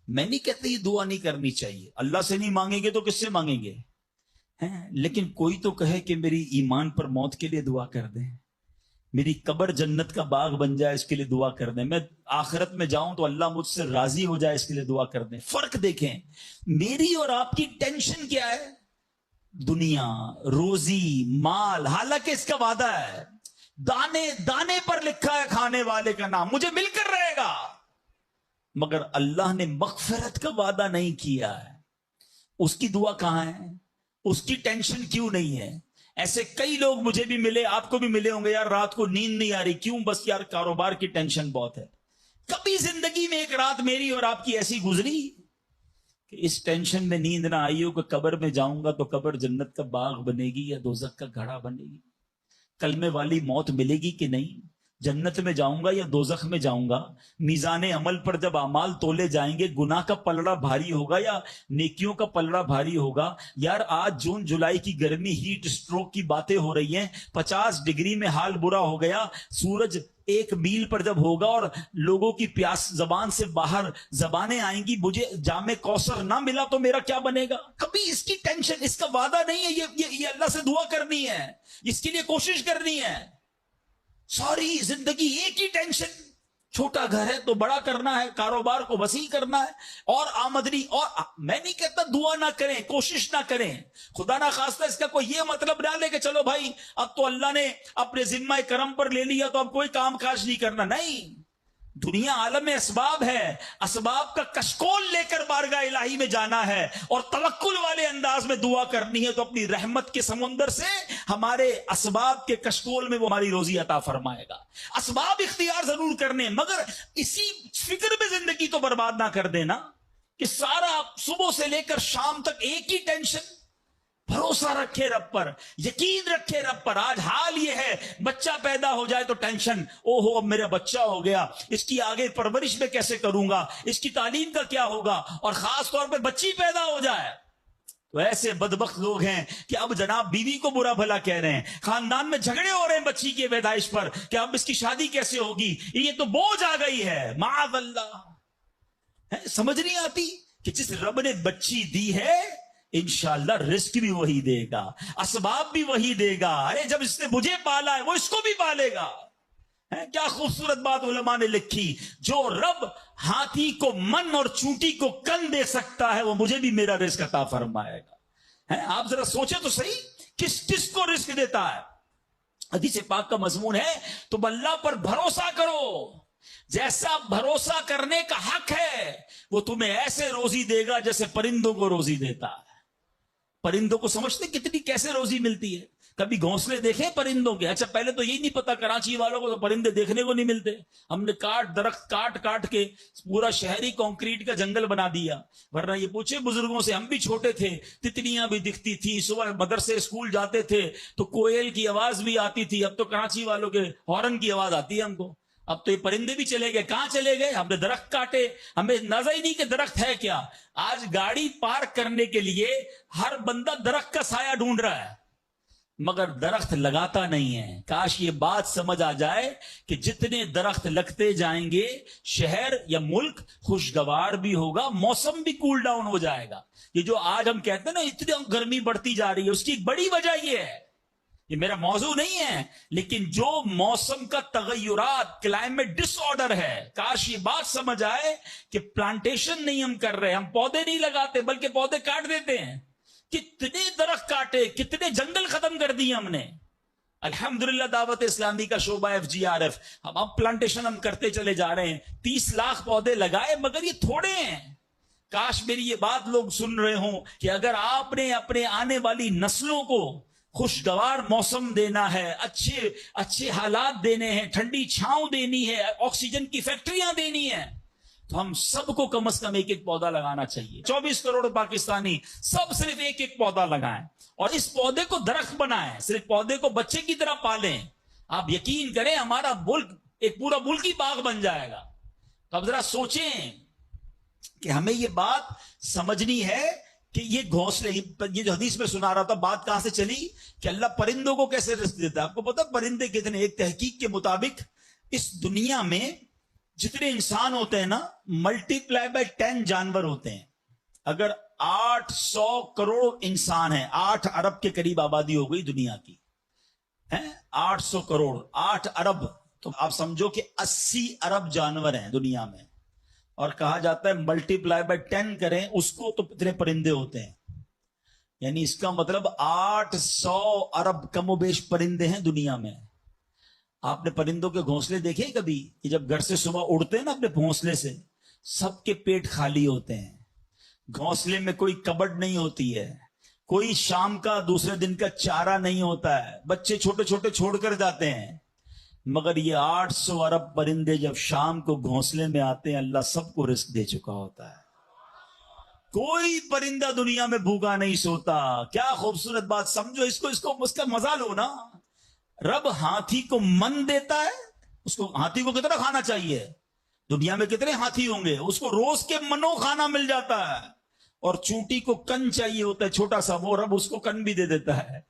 میں نہیں کہتا یہ دعا نہیں کرنی چاہیے، اللہ سے نہیں مانگیں گے تو کس سے مانگیں گے؟ لیکن کوئی تو کہے کہ میری ایمان پر موت کے لیے دعا کر دیں، میری قبر جنت کا باغ بن جائے اس کے لیے دعا کر دیں، میں آخرت میں جاؤں تو اللہ مجھ سے راضی ہو جائے اس کے لیے دعا کر دیں۔ فرق دیکھیں، میری اور آپ کی ٹینشن کیا ہے؟ دنیا، روزی، مال، حالانکہ اس کا وعدہ ہے، دانے دانے پر لکھا ہے کھانے والے کا نام، مجھے مل کر رہے گا، مگر اللہ نے مغفرت کا وعدہ نہیں کیا ہے۔ اس کی دعا کہاں ہے؟ اس کی ٹینشن کیوں نہیں ہے؟ ایسے کئی لوگ مجھے بھی ملے، آپ کو بھی ملے ہوں گے، یار رات کو نیند نہیں آ رہی، کیوں؟ بس یار کاروبار کی ٹینشن بہت ہے۔ کبھی زندگی میں ایک رات میری اور آپ کی ایسی گزری کہ اس ٹینشن میں نیند نہ آئی ہو کہ قبر میں جاؤں گا تو قبر جنت کا باغ بنے گی یا دوزخ کا گھڑا بنے گی؟ کلمے والی موت ملے گی کہ نہیں؟ جنت میں جاؤں گا یا دوزخ میں جاؤں گا؟ میزان عمل پر جب اعمال تولے جائیں گے، گناہ کا پلڑا بھاری ہوگا یا نیکیوں کا پلڑا بھاری ہوگا؟ یار آج جون جولائی کی گرمی، ہیٹ سٹروک کی باتیں ہو رہی ہیں، 50 ڈگری میں حال برا ہو گیا، سورج 1 میل پر جب ہوگا اور لوگوں کی پیاس زبان سے باہر زبانیں آئیں گی، مجھے جام کوثر نہ ملا تو میرا کیا بنے گا؟ کبھی اس کی ٹینشن، اس کا وعدہ نہیں ہے، یہ اللہ سے دعا کرنی ہے، اس کے لیے کوشش کرنی ہے۔ ساری زندگی ایک ہی ٹینشن، چھوٹا گھر ہے تو بڑا کرنا ہے، کاروبار کو وسیع کرنا ہے، اور آمدنی، اور میں نہیں کہتا دعا نہ کریں، کوشش نہ کریں، خدا نہ خواستہ اس کا کوئی یہ مطلب نہ لے کہ چلو بھائی اب تو اللہ نے اپنے ذمہ کرم پر لے لیا تو اب کوئی کام کاج نہیں کرنا، نہیں۔ دنیا عالم اسباب ہے، اسباب کا کشکول لے کر بارگاہ الہی میں جانا ہے اور توکل والے انداز میں دعا کرنی ہے، تو اپنی رحمت کے سمندر سے ہمارے اسباب کے کشکول میں وہ ہماری روزی عطا فرمائے گا۔ اسباب اختیار ضرور کرنے، مگر اسی فکر میں زندگی تو برباد نہ کر دینا کہ سارا صبح سے لے کر شام تک ایک ہی ٹینشن۔ بھروسہ رکھے رب پر، یقین رکھے رب پر۔ آج حال یہ ہے، بچہ پیدا ہو جائے تو ٹینشن، او ہو اب میرا بچہ ہو گیا، اس کی آگے پرورش میں کیسے کروں گا، اس کی تعلیم کا کیا ہوگا، اور خاص طور پہ بچی پیدا ہو جائے تو ایسے بدبخت لوگ ہیں کہ اب جناب بیوی کو برا بھلا کہہ رہے ہیں، خاندان میں جھگڑے ہو رہے ہیں بچی کی پیدائش پر کہ اب اس کی شادی کیسے ہوگی، یہ تو بوجھ آ گئی ہے، معاذ اللہ۔ سمجھ نہیں آتی کہ جس رب نے بچی دی ہے انشاءاللہ رزق بھی وہی دے گا، اسباب بھی وہی دے گا۔ ارے جب اس نے مجھے پالا ہے وہ اس کو بھی پالے گا۔ کیا خوبصورت بات علماء نے لکھی، جو رب ہاتھی کو من اور چونٹی کو کن دے سکتا ہے وہ مجھے بھی میرا رزق عطا فرمائے گا۔ آپ ذرا سوچیں تو صحیح، کس کو رزق دیتا ہے؟ حدیث پاک کا مضمون ہے تم اللہ پر بھروسہ کرو، جیسا بھروسہ کرنے کا حق ہے وہ تمہیں ایسے روزی دے گا جیسے پرندوں کو روزی دیتا ہے۔ پرندوں کو سمجھتے کتنی کیسے روزی ملتی ہے؟ کبھی گھونسلے دیکھیں پرندوں کے؟ اچھا پہلے تو یہی نہیں پتا کراچی والوں کو تو پرندے دیکھنے کو نہیں ملتے، ہم نے درخت کاٹ کے پورا شہری کنکریٹ کا جنگل بنا دیا، ورنہ یہ پوچھے بزرگوں سے، ہم بھی چھوٹے تھے تتلیاں بھی دکھتی تھی، صبح مدرسے اسکول جاتے تھے تو کوئل کی آواز بھی آتی تھی، اب تو کراچی والوں کے ہارن کی آواز آتی ہے ہم کو۔ اب تو یہ پرندے بھی چلے گئے، کہاں چلے گئے؟ ہم نے درخت کاٹے، ہمیں نظر ہی نہیں کہ درخت ہے کیا۔ آج گاڑی پارک کرنے کے لیے ہر بندہ درخت کا سایہ ڈھونڈ رہا ہے مگر درخت لگاتا نہیں ہے۔ کاش یہ بات سمجھ آ جائے کہ جتنے درخت لگتے جائیں گے شہر یا ملک خوشگوار بھی ہوگا، موسم بھی کول ڈاؤن ہو جائے گا۔ یہ جو آج ہم کہتے ہیں نا اتنی گرمی بڑھتی جا رہی ہے، اس کی ایک بڑی وجہ یہ ہے، یہ میرا موضوع نہیں ہے، لیکن جو موسم کا تغیرات، کلائمیٹ ڈس آرڈر ہے، کاش یہ بات سمجھ آئے کہ پلانٹیشن نہیں ہم کر رہے، ہم پودے نہیں لگاتے بلکہ پودے کاٹ دیتے ہیں۔ کتنے درخت کاٹے، کتنے جنگل ختم کر دیے ہم نے۔ الحمدللہ دعوت اسلامی کا شعبہ FGRF، ہم پلانٹیشن ہم کرتے چلے جا رہے ہیں، 30 لاکھ پودے لگائے مگر یہ تھوڑے ہیں۔ کاش میری یہ بات لوگ سن رہے ہوں کہ اگر آپ نے اپنے آنے والی نسلوں کو خوشگوار موسم دینا ہے، اچھے حالات دینے ہیں، ٹھنڈی چھاؤں دینی ہے، آکسیجن کی فیکٹریاں دینی ہیں، تو ہم سب کو کم از کم ایک پودا لگانا چاہیے۔ 24 کروڑ پاکستانی سب صرف ایک پودا لگائیں اور اس پودے کو درخت بنائیں، صرف پودے کو بچے کی طرح پالیں۔ آپ یقین کریں ہمارا ملک ایک پورا ملکی باغ بن جائے گا۔ تو اب ذرا سوچیں کہ ہمیں یہ بات سمجھنی ہے کہ یہ گھونسلے، یہ جو حدیث میں سنا رہا تھا بات کہاں سے چلی کہ اللہ پرندوں کو کیسے رزق دیتا ہے۔ آپ کو پتا پرندے کتنے؟ ایک تحقیق کے مطابق اس دنیا میں جتنے انسان ہوتے ہیں نا ملٹی پلائی بائی 10 جانور ہوتے ہیں. اگر 800 کروڑ انسان ہیں, 8 ارب کے قریب آبادی ہو گئی دنیا کی, 800 کروڑ, 8 ارب, تو آپ سمجھو کہ 80 ارب جانور ہیں دنیا میں. اور کہا جاتا ہے ملٹی پلائی بائی 10 کریں اس کو تو اتنے پرندے ہوتے ہیں. یعنی اس کا مطلب 800 ارب کم و بیش پرندے ہیں دنیا میں. آپ نے پرندوں کے گھونسلے دیکھے کبھی کہ جب گھر سے صبح اڑتے ہیں نا اپنے گھونسلے سے, سب کے پیٹ خالی ہوتے ہیں, گھونسلے میں کوئی کبڈ نہیں ہوتی ہے, کوئی شام کا دوسرے دن کا چارہ نہیں ہوتا ہے, بچے چھوٹے چھوٹے چھوڑ کر جاتے ہیں. مگر یہ 800 ارب پرندے جب شام کو گھونسلے میں آتے ہیں, اللہ سب کو رزق دے چکا ہوتا ہے. کوئی پرندہ دنیا میں بھوکا نہیں سوتا. کیا خوبصورت بات, سمجھو اس کو اس کا مزہ لو نا. رب ہاتھی کو من دیتا ہے, اس کو ہاتھی کو کتنا کھانا چاہیے, دنیا میں کتنے ہاتھی ہوں گے, اس کو روز کے منو کھانا مل جاتا ہے. اور چونٹی کو کن چاہیے ہوتا ہے چھوٹا سا, وہ رب اس کو کن بھی دے دیتا ہے,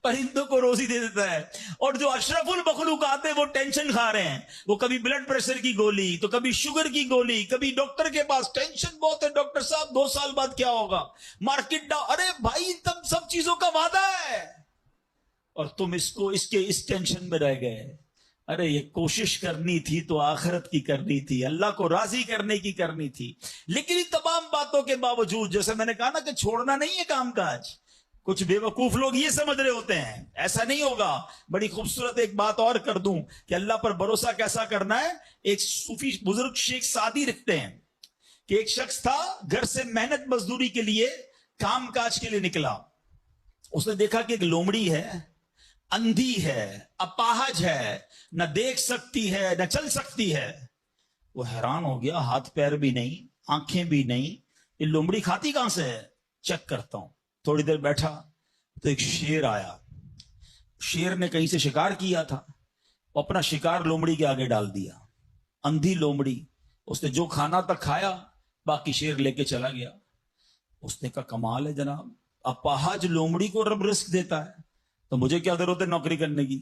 پرندوں کو روزی دے دیتا ہے. اور جو اشرف المخلوقات ہیں وہ ٹینشن کھا رہے ہیں, وہ کبھی بلڈ پریشر کی گولی, تو کبھی شوگر کی گولی, کبھی ڈاکٹر کے پاس, ٹینشن بہت ہے ڈاکٹر صاحب 2 سال بعد کیا ہوگا, مارکیٹ ڈاؤن. ارے بھائی تب سب چیزوں کا وعدہ ہے اور تم اس ٹینشن میں رہ گئے. ارے یہ کوشش کرنی تھی تو آخرت کی کرنی تھی, اللہ کو راضی کرنے کی کرنی تھی. لیکن ان تمام باتوں کے باوجود, جیسے میں نے کہا نا کہ چھوڑنا نہیں ہے کام کاج. کچھ بے وقوف لوگ یہ سمجھ رہے ہوتے ہیں ایسا نہیں ہوگا. بڑی خوبصورت ایک بات اور کر دوں کہ اللہ پر بھروسہ کیسا کرنا ہے. ایک صوفی بزرگ شیخ سعدی لکھتے ہیں کہ ایک شخص تھا, گھر سے محنت مزدوری کے لیے, کام کاج کے لیے نکلا. اس نے دیکھا کہ ایک لومڑی ہے, اندھی ہے, اپاہج ہے, نہ دیکھ سکتی ہے نہ چل سکتی ہے. وہ حیران ہو گیا, ہاتھ پیر بھی نہیں, آنکھیں بھی نہیں, یہ لومڑی کھاتی کہاں سے ہے, چیک کرتا ہوں. تھوڑی دیر بیٹھا تو ایک شیر آیا. شیر نے کہیں سے شکار کیا تھا, وہ اپنا شکار لومڑی کے آگے ڈال دیا. اندھی لومڑی, اس نے جو کھانا تھا کھایا, باقی شیر لے کے چلا گیا. اس نے کہا کمال ہے جناب, اپاہج لومڑی کو رب رزق دیتا ہے, تو مجھے کیا ضرورت ہے نوکری کرنے کی,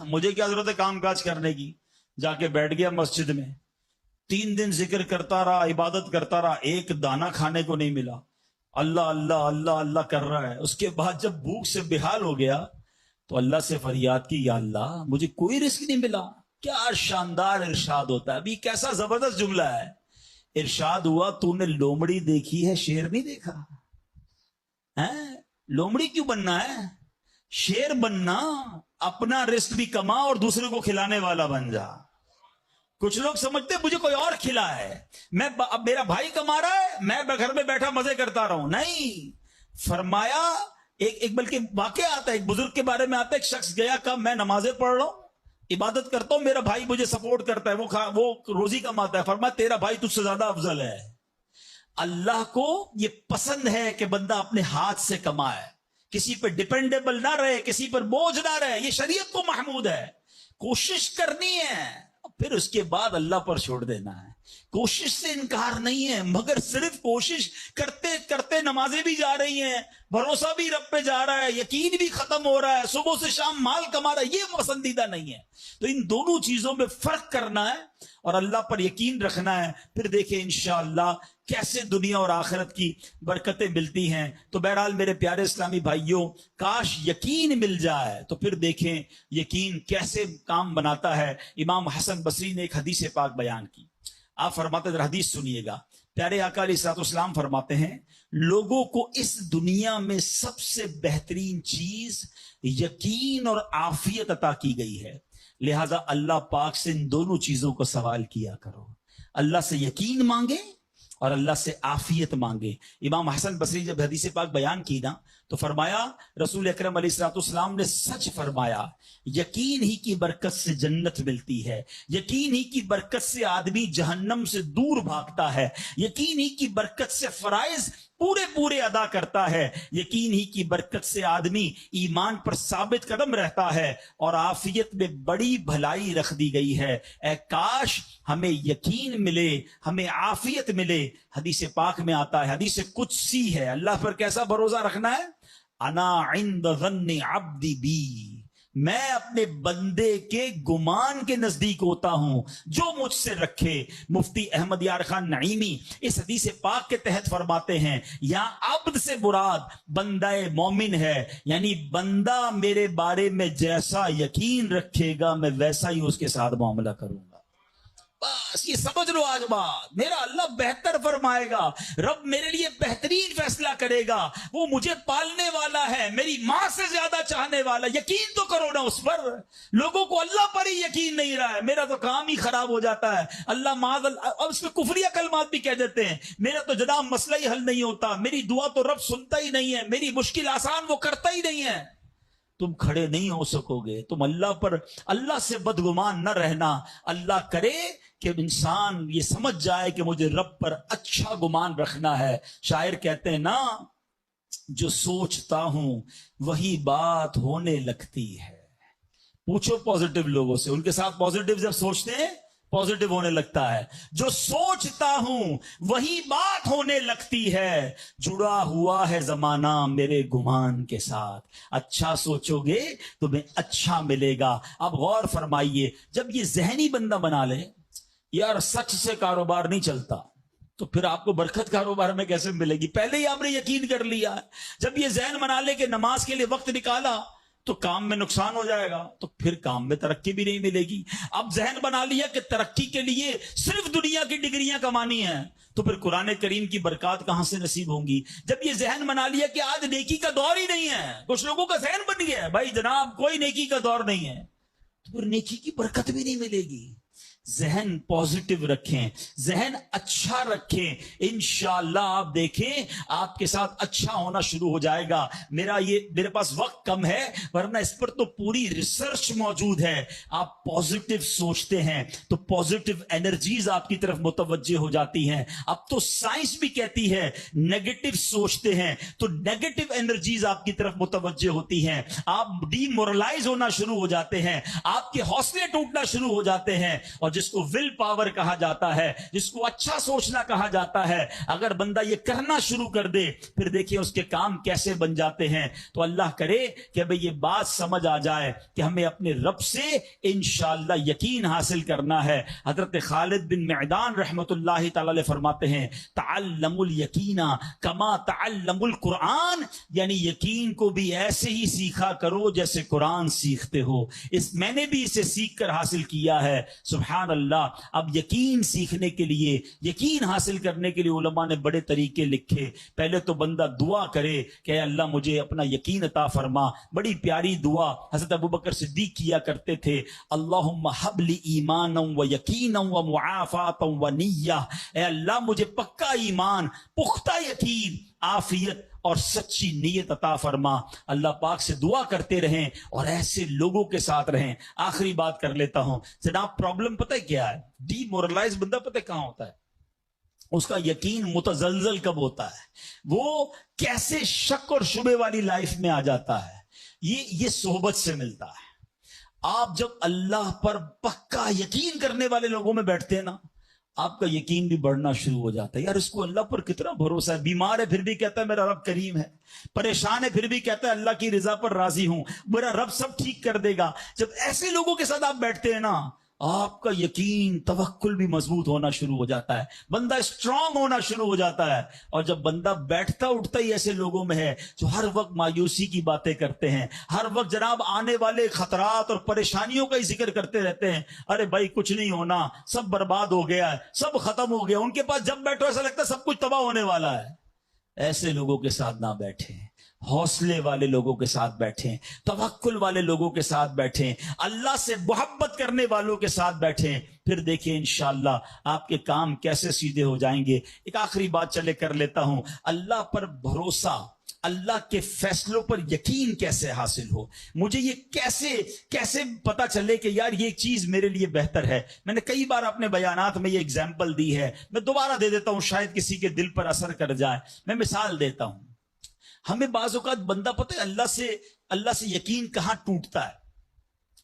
مجھے کیا ضرورت ہے کام کاج کرنے کی. جا کے بیٹھ گیا مسجد میں, 3 دن ذکر کرتا رہا, عبادت کرتا رہا, ایک دانہ کھانے کو نہیں ملا. اللہ اللہ اللہ اللہ کر رہا ہے. اس کے بعد جب بھوک سے بحال ہو گیا تو اللہ سے فریاد کی, یا اللہ مجھے کوئی رزق نہیں ملا. کیا شاندار ارشاد ہوتا ہے, ابھی کیسا زبردست جملہ ہے. ارشاد ہوا, تو نے لومڑی دیکھی ہے, شیر نہیں دیکھا. لومڑی کیوں بننا ہے, شیر بننا. اپنا رزق بھی کما اور دوسرے کو کھلانے والا بن جا. کچھ لوگ سمجھتے مجھے کوئی اور کھلا ہے, اب میرا بھائی کما رہا ہے, میں گھر میں بیٹھا مزے کرتا رہوں. نہیں, فرمایا ایک بلکہ واقعہ آتا ہے, ایک بزرگ کے بارے میں آتا ہے. ایک شخص گیا, کہا میں نمازیں پڑھ رہا ہوں, عبادت کرتا ہوں, میرا بھائی مجھے سپورٹ کرتا ہے, وہ روزی کماتا ہے. فرمایا تیرا بھائی تجھ سے زیادہ افضل ہے. اللہ کو یہ پسند ہے کہ بندہ اپنے ہاتھ سے کمائے, کسی پر ڈیپینڈیبل نہ رہے, کسی پر بوجھ نہ رہے. یہ شریعت کو محمود ہے. کوشش کرنی ہے, پھر اس کے بعد اللہ پر چھوڑ دینا ہے. کوشش سے انکار نہیں ہے, مگر صرف کوشش کرتے کرتے نمازیں بھی جا رہی ہیں, بھروسہ بھی رب پہ جا رہا ہے, یقین بھی ختم ہو رہا ہے, صبح سے شام مال کما رہا ہے, یہ پسندیدہ نہیں ہے. تو ان دونوں چیزوں میں فرق کرنا ہے اور اللہ پر یقین رکھنا ہے. پھر دیکھیں انشاءاللہ کیسے دنیا اور آخرت کی برکتیں ملتی ہیں. تو بہرحال میرے پیارے اسلامی بھائیوں, کاش یقین مل جائے تو پھر دیکھیں یقین کیسے کام بناتا ہے. امام حسن بصری نے ایک حدیث پاک بیان کی. آپ فرماتے ہیں, حدیث سنیے گا. پیارے آقا علیہ الصلوۃ والسلام فرماتے ہیں, لوگوں کو اس دنیا میں سب سے بہترین چیز یقین اور عافیت عطا کی گئی ہے. لہذا اللہ پاک سے ان دونوں چیزوں کو سوال کیا کرو. اللہ سے یقین مانگے اور اللہ سے عافیت مانگے. امام حسن بصری جب حدیث پاک بیان کی نا تو فرمایا, رسول اکرم علیہ الصلوۃ والسلام نے سچ فرمایا, یقین ہی کی برکت سے جنت ملتی ہے, یقین ہی کی برکت سے آدمی جہنم سے دور بھاگتا ہے, یقین ہی کی برکت سے فرائض پورے ادا کرتا ہے, یقین ہی کی برکت سے آدمی ایمان پر ثابت قدم رہتا ہے, اور عافیت میں بڑی بھلائی رکھ دی گئی ہے. اے کاش ہمیں یقین ملے, ہمیں عافیت ملے. حدیث پاک میں آتا ہے, حدیث قدسی ہے, اللہ پر کیسا بھروسہ رکھنا ہے, انا عند ظن عبدی بی, میں اپنے بندے کے گمان کے نزدیک ہوتا ہوں جو مجھ سے رکھے. مفتی احمد یار خان نعیمی اس حدیث پاک کے تحت فرماتے ہیں یہاں عبد سے مراد بندہ مومن ہے، یعنی بندہ میرے بارے میں جیسا یقین رکھے گا میں ویسا ہی اس کے ساتھ معاملہ کروں گا. بس یہ سمجھ لو آج بات، میرا اللہ بہتر فرمائے گا، رب میرے لیے بہترین فیصلہ کرے گا. وہ مجھے پالنے والا ہے، میری ماں سے زیادہ چاہنے والا. یقین تو کرو نا اس پر. لوگوں کو اللہ پر ہی یقین نہیں رہا ہے. میرا تو کام ہی خراب ہو جاتا ہے، اللہ معاذ اللہ، اب اس میں کفریہ کلمات بھی کہہ دیتے ہیں. میرا تو جناب مسئلہ ہی حل نہیں ہوتا، میری دعا تو رب سنتا ہی نہیں ہے، میری مشکل آسان وہ کرتا ہی نہیں ہے. تم کھڑے نہیں ہو سکو گے. تم اللہ پر، اللہ سے بدگمان نہ رہنا. اللہ کرے کہ انسان یہ سمجھ جائے کہ مجھے رب پر اچھا گمان رکھنا ہے. شاعر کہتے ہیں نا، جو سوچتا ہوں وہی بات ہونے لگتی ہے. پوچھو پازیٹیو لوگوں سے، ان کے ساتھ پازیٹیو جب سوچتے ہیں پازیٹیو ہونے لگتا ہے. جو سوچتا ہوں وہی بات ہونے لگتی ہے. جڑا ہوا ہے زمانہ میرے گمان کے ساتھ. اچھا سوچو گے تمہیں اچھا ملے گا. اب غور فرمائیے، جب یہ ذہنی بندہ بنا لے یار سچ سے کاروبار نہیں چلتا، تو پھر آپ کو برکت کاروبار میں کیسے ملے گی؟ پہلے ہی آپ نے یقین کر لیا ہے. جب یہ ذہن بنا لے کہ نماز کے لیے وقت نکالا تو کام میں نقصان ہو جائے گا، تو پھر کام میں ترقی بھی نہیں ملے گی. اب ذہن بنا لیا کہ ترقی کے لیے صرف دنیا کی ڈگریاں کمانی ہیں، تو پھر قرآن کریم کی برکات کہاں سے نصیب ہوں گی؟ جب یہ ذہن بنا لیا کہ آج نیکی کا دور ہی نہیں ہے، کچھ لوگوں کا ذہن بن گیا ہے بھائی جناب کوئی نیکی کا دور نہیں ہے، تو پھر نیکی کی برکت بھی نہیں ملے گی. ذہن پازیٹیو رکھیں، ذہن اچھا رکھیں، انشاءاللہ آپ دیکھیں آپ کے ساتھ اچھا ہونا شروع ہو جائے گا. میرے پاس وقت کم ہے ورنہ اس پر تو پوری ریسرچ موجود ہے. آپ پازیٹیو سوچتے ہیں تو پازیٹیو انرجیز آپ کی طرف متوجہ ہو جاتی ہیں. اب تو سائنس بھی کہتی ہے نیگیٹو سوچتے ہیں تو نیگیٹو انرجیز آپ کی طرف متوجہ ہوتی ہیں. آپ ڈی مورلائز ہونا شروع ہو جاتے ہیں، آپ کے حوصلے ٹوٹنا شروع ہو جاتے ہیں. اور جس کو ول پاور کہا جاتا ہے، جس کو اچھا سوچنا کہا جاتا ہے، اگر بندہ یہ کرنا شروع کر دے پھر دیکھیں اس کے کام کیسے بن جاتے ہیں. تو اللہ کرے کہ بھئی یہ بات سمجھ آ جائے کہ ہمیں اپنے رب سے انشاءاللہ یقین حاصل کرنا ہے. حضرت خالد بن معدان رحمت اللہ تعالی علیہ فرماتے ہیں تعلموا الیقین کما تعلموا القرآن، یعنی یقین کو بھی ایسے ہی سیکھا کرو جیسے قرآن سیکھتے ہو. میں نے بھی اسے سیکھ کر حاصل کیا ہے. سبحان اللہ. اب یقین سیکھنے کے لیے، یقین حاصل کرنے کے لیے علماء نے بڑے طریقے لکھے. پہلے تو بندہ دعا کرے کہ اے اللہ مجھے اپنا یقین عطا فرما. بڑی پیاری دعا حضرت ابوبکر صدیق کیا کرتے تھے، اللہم حب لی ایمانا و یقینا و معافاتا و نیہ. اے اللہ مجھے پکا ایمان، پختہ یقین، عافیت اور سچی نیت عطا فرما. اللہ پاک سے دعا کرتے رہیں اور ایسے لوگوں کے ساتھ رہیں. آخری بات کر لیتا ہوں جناب، پرابلم پتہ کیا ہے؟ ڈی مورلائز بندہ پتہ کہاں ہوتا ہے؟ اس کا یقین متزلزل کب ہوتا ہے؟ وہ کیسے شک اور شبے والی لائف میں آ جاتا ہے؟ یہ صحبت سے ملتا ہے. آپ جب اللہ پر پکا یقین کرنے والے لوگوں میں بیٹھتے ہیں نا، آپ کا یقین بھی بڑھنا شروع ہو جاتا ہے. یار اس کو اللہ پر کتنا بھروسہ ہے. بیمار ہے پھر بھی کہتا ہے میرا رب کریم ہے، پریشان ہے پھر بھی کہتا ہے اللہ کی رضا پر راضی ہوں، میرا رب سب ٹھیک کر دے گا. جب ایسے لوگوں کے ساتھ آپ بیٹھتے ہیں نا، آپ کا یقین توکل بھی مضبوط ہونا شروع ہو جاتا ہے، بندہ اسٹرانگ ہونا شروع ہو جاتا ہے. اور جب بندہ بیٹھتا اٹھتا ہی ایسے لوگوں میں ہے جو ہر وقت مایوسی کی باتیں کرتے ہیں، ہر وقت جناب آنے والے خطرات اور پریشانیوں کا ہی ذکر کرتے رہتے ہیں، ارے بھائی کچھ نہیں ہونا، سب برباد ہو گیا ہے، سب ختم ہو گیا. ان کے پاس جب بیٹھو ایسا لگتا ہے سب کچھ تباہ ہونے والا ہے. ایسے لوگوں کے ساتھ نہ بیٹھیں، حوصلے والے لوگوں کے ساتھ بیٹھیں، توکل والے لوگوں کے ساتھ بیٹھیں، اللہ سے محبت کرنے والوں کے ساتھ بیٹھیں. پھر دیکھیں انشاءاللہ آپ کے کام کیسے سیدھے ہو جائیں گے. ایک آخری بات چلے کر لیتا ہوں، اللہ پر بھروسہ، اللہ کے فیصلوں پر یقین کیسے حاصل ہو؟ مجھے یہ کیسے پتا چلے کہ یار یہ چیز میرے لیے بہتر ہے؟ میں نے کئی بار اپنے بیانات میں یہ اگزامپل دی ہے، میں دوبارہ دے دیتا ہوں شاید کسی کے دل پر اثر کر جائے. میں مثال دیتا ہوں. ہمیں بعض اوقات بندہ پتہ ہے اللہ سے یقین کہاں ٹوٹتا ہے؟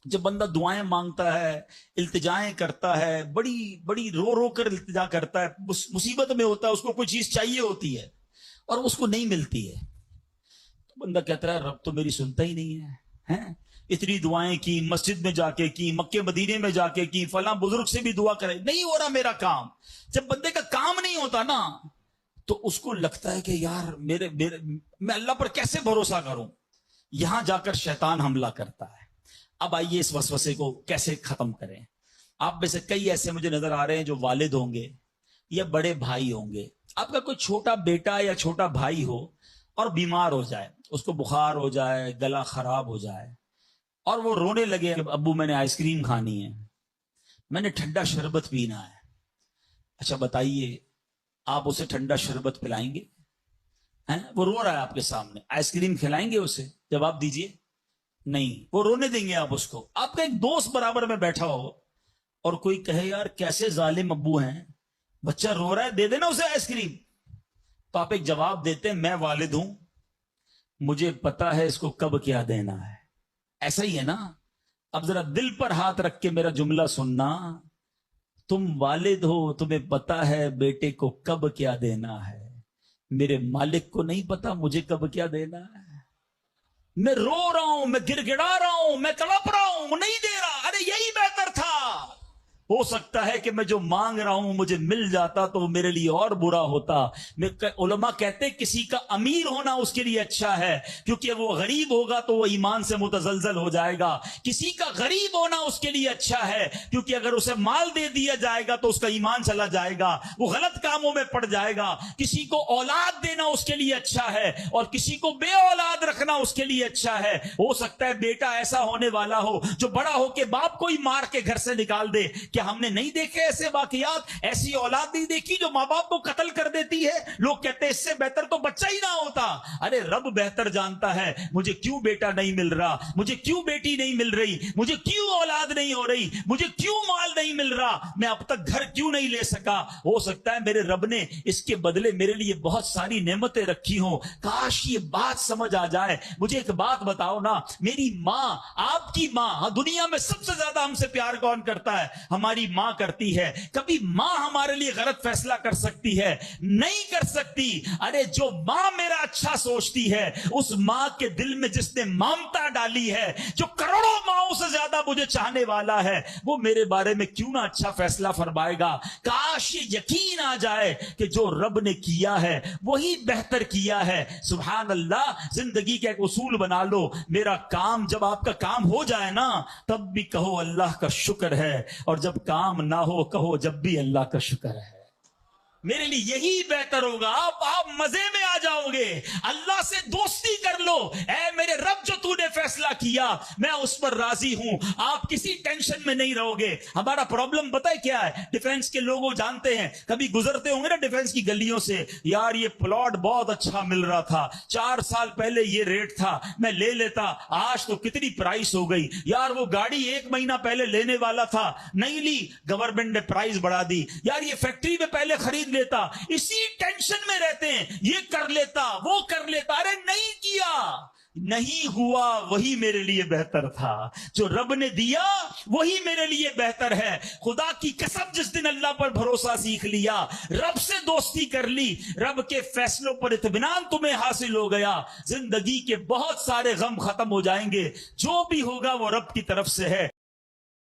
جب بندہ دعائیں مانگتا ہے، التجائیں کرتا ہے، بڑی رو کر التجا کرتا ہے، مصیبت میں ہوتا ہے، اس کو کوئی چیز چاہیے ہوتی ہے اور اس کو نہیں ملتی ہے، تو بندہ کہتا ہے رب تو میری سنتا ہی نہیں ہے. اتنی دعائیں کی، مسجد میں جا کے کی، مکے مدینے میں جا کے کی، فلاں بزرگ سے بھی دعا کرے، نہیں ہو رہا میرا کام۔ جب بندے کا کام نہیں ہوتا نا تو اس کو لگتا ہے کہ یار میں اللہ پر کیسے بھروسہ کروں، یہاں جا کر شیطان حملہ کرتا ہے۔ اب آئیے اس وسوسے کو کیسے ختم کریں۔ آپ میں سے کئی ایسے مجھے نظر آ رہے ہیں جو والد ہوں گے یا بڑے بھائی ہوں گے، آپ کا کوئی چھوٹا بیٹا یا چھوٹا بھائی ہو اور بیمار ہو جائے، اس کو بخار ہو جائے، گلا خراب ہو جائے، اور وہ رونے لگے کہ ابو میں نے آئس کریم کھانی ہے، میں نے ٹھنڈا شربت پینا ہے۔ اچھا بتائیے، آپ اسے ٹھنڈا شربت پلائیں گے؟ وہ رو رہا ہے آپ کے سامنے، آئس کریم کھلائیں گے اسے؟ جواب دیجئے، نہیں، وہ رونے دیں گے آپ اس کو۔ آپ کا ایک دوست برابر میں بیٹھا ہو اور کوئی کہے یار کیسے ظالم ابو ہیں، بچہ رو رہا ہے، دے دینا اسے آئس کریم، تو آپ ایک جواب دیتے ہیں، میں والد ہوں، مجھے پتا ہے اس کو کب کیا دینا ہے۔ ایسا ہی ہے نا؟ اب ذرا دل پر ہاتھ رکھ کے میرا جملہ سننا، تم والد ہو، تمہیں پتا ہے بیٹے کو کب کیا دینا ہے، میرے مالک کو نہیں پتا مجھے کب کیا دینا ہے۔ میں رو رہا ہوں، میں گر گڑا رہا ہوں، میں تڑپ رہا ہوں، وہ نہیں دے رہا، ارے یہی بہتر تھا۔ ہو سکتا ہے کہ میں جو مانگ رہا ہوں مجھے مل جاتا تو وہ میرے لیے اور برا ہوتا۔ علماء کہتے کسی کا امیر ہونا اس کے لیے اچھا ہے، کیونکہ وہ غریب ہوگا تو وہ ایمان سے متزلزل ہو جائے گا۔ کسی کا غریب ہونا اس کے لیے اچھا ہے، کیونکہ اگر اسے مال دے دیا جائے گا تو اس کا ایمان چلا جائے گا، وہ غلط کاموں میں پڑ جائے گا۔ کسی کو اولاد دینا اس کے لیے اچھا ہے، اور کسی کو بے اولاد رکھنا اس کے لیے اچھا ہے۔ ہو سکتا ہے بیٹا ایسا ہونے والا ہو جو بڑا ہو کے باپ کو ہی مار کے گھر سے نکال دے۔ کیا ہم نے نہیں دیکھے ایسے واقعات؟ ایسی اولاد نہیں دیکھی جو ماں باپ کو قتل کر دیتی ہے؟ لوگ کہتے ہیں اس سے بہتر تو بچہ ہی نہ ہوتا۔ ارے رب بہتر جانتا ہے مجھے کیوں بیٹا نہیں مل رہا، مجھے کیوں بیٹی نہیں مل رہی، مجھے کیوں اولاد نہیں ہو رہی، مجھے کیوں مال نہیں مل رہا، میں اب تک گھر کیوں نہیں لے سکا۔ ہو سکتا ہے میرے رب نے اس کے بدلے میرے لیے بہت ساری نعمتیں رکھی ہوں۔ کاش یہ بات سمجھ آ جائے۔ مجھے ایک بات بتاؤ نا، میری ماں، آپ کی ماں، دنیا میں سب سے زیادہ ہم سے پیار کون کرتا ہے؟ ہماری ماں کرتی ہے۔ کبھی ماں ہمارے لیے غلط فیصلہ کر سکتی ہے؟ نہیں کر سکتی۔ ارے جو ماں میرا اچھا سوچتی ہے، اس ماں کے دل میں جس نے ممتا ڈالی ہے، جو کروڑوں ماؤں سے زیادہ مجھے چاہنے والا ہے، وہ میرے بارے میں کیوں نہ اچھا فیصلہ فرمائے گا۔ کاش یہ یقین آ جائے کہ جو رب نے کیا ہے وہی بہتر کیا ہے۔ سبحان اللہ۔ زندگی کا ایک اصول بنا لو، میرا کام، جب آپ کا کام ہو جائے نا تب بھی کہو اللہ کا شکر ہے، اور جب کام نہ ہو کہو جب بھی اللہ کا شکر ہے۔ میرے لیے یہی بہتر ہوگا۔ آپ مزے میں آ جاؤ گے، اللہ سے دوستی کر لو، اے میرے رب جو تو نے فیصلہ کیا میں اس پر راضی ہوں۔ آپ کسی ٹینشن میں نہیں رہو گے۔ ہمارا پرابلم پتہ ہے کیا ہے؟ ڈیفنس کے لوگوں جانتے ہیں، کبھی گزرتے ہوں گے نا ڈیفنس کی گلیوں سے، یار یہ پلاٹ بہت اچھا مل رہا تھا، 4 سال پہلے یہ ریٹ تھا، میں لے لیتا، آج تو کتنی پرائس ہو گئی، یار وہ گاڑی 1 مہینہ پہلے لینے والا تھا، نہیں لی، گورنمنٹ نے پرائس بڑھا دی، یار یہ فیکٹری میں پہلے خرید لیتا۔ اسی ٹینشن میں رہتے ہیں، یہ کر لیتا، وہ کر لیتا، ارے نہیں کیا، نہیں ہوا، وہی میرے لیے بہتر تھا۔ جو رب نے دیا وہی میرے لیے بہتر ہے۔ خدا کی قسم، جس دن اللہ پر بھروسہ سیکھ لیا، رب سے دوستی کر لی، رب کے فیصلوں پر اطمینان تمہیں حاصل ہو گیا، زندگی کے بہت سارے غم ختم ہو جائیں گے۔ جو بھی ہوگا وہ رب کی طرف سے ہے۔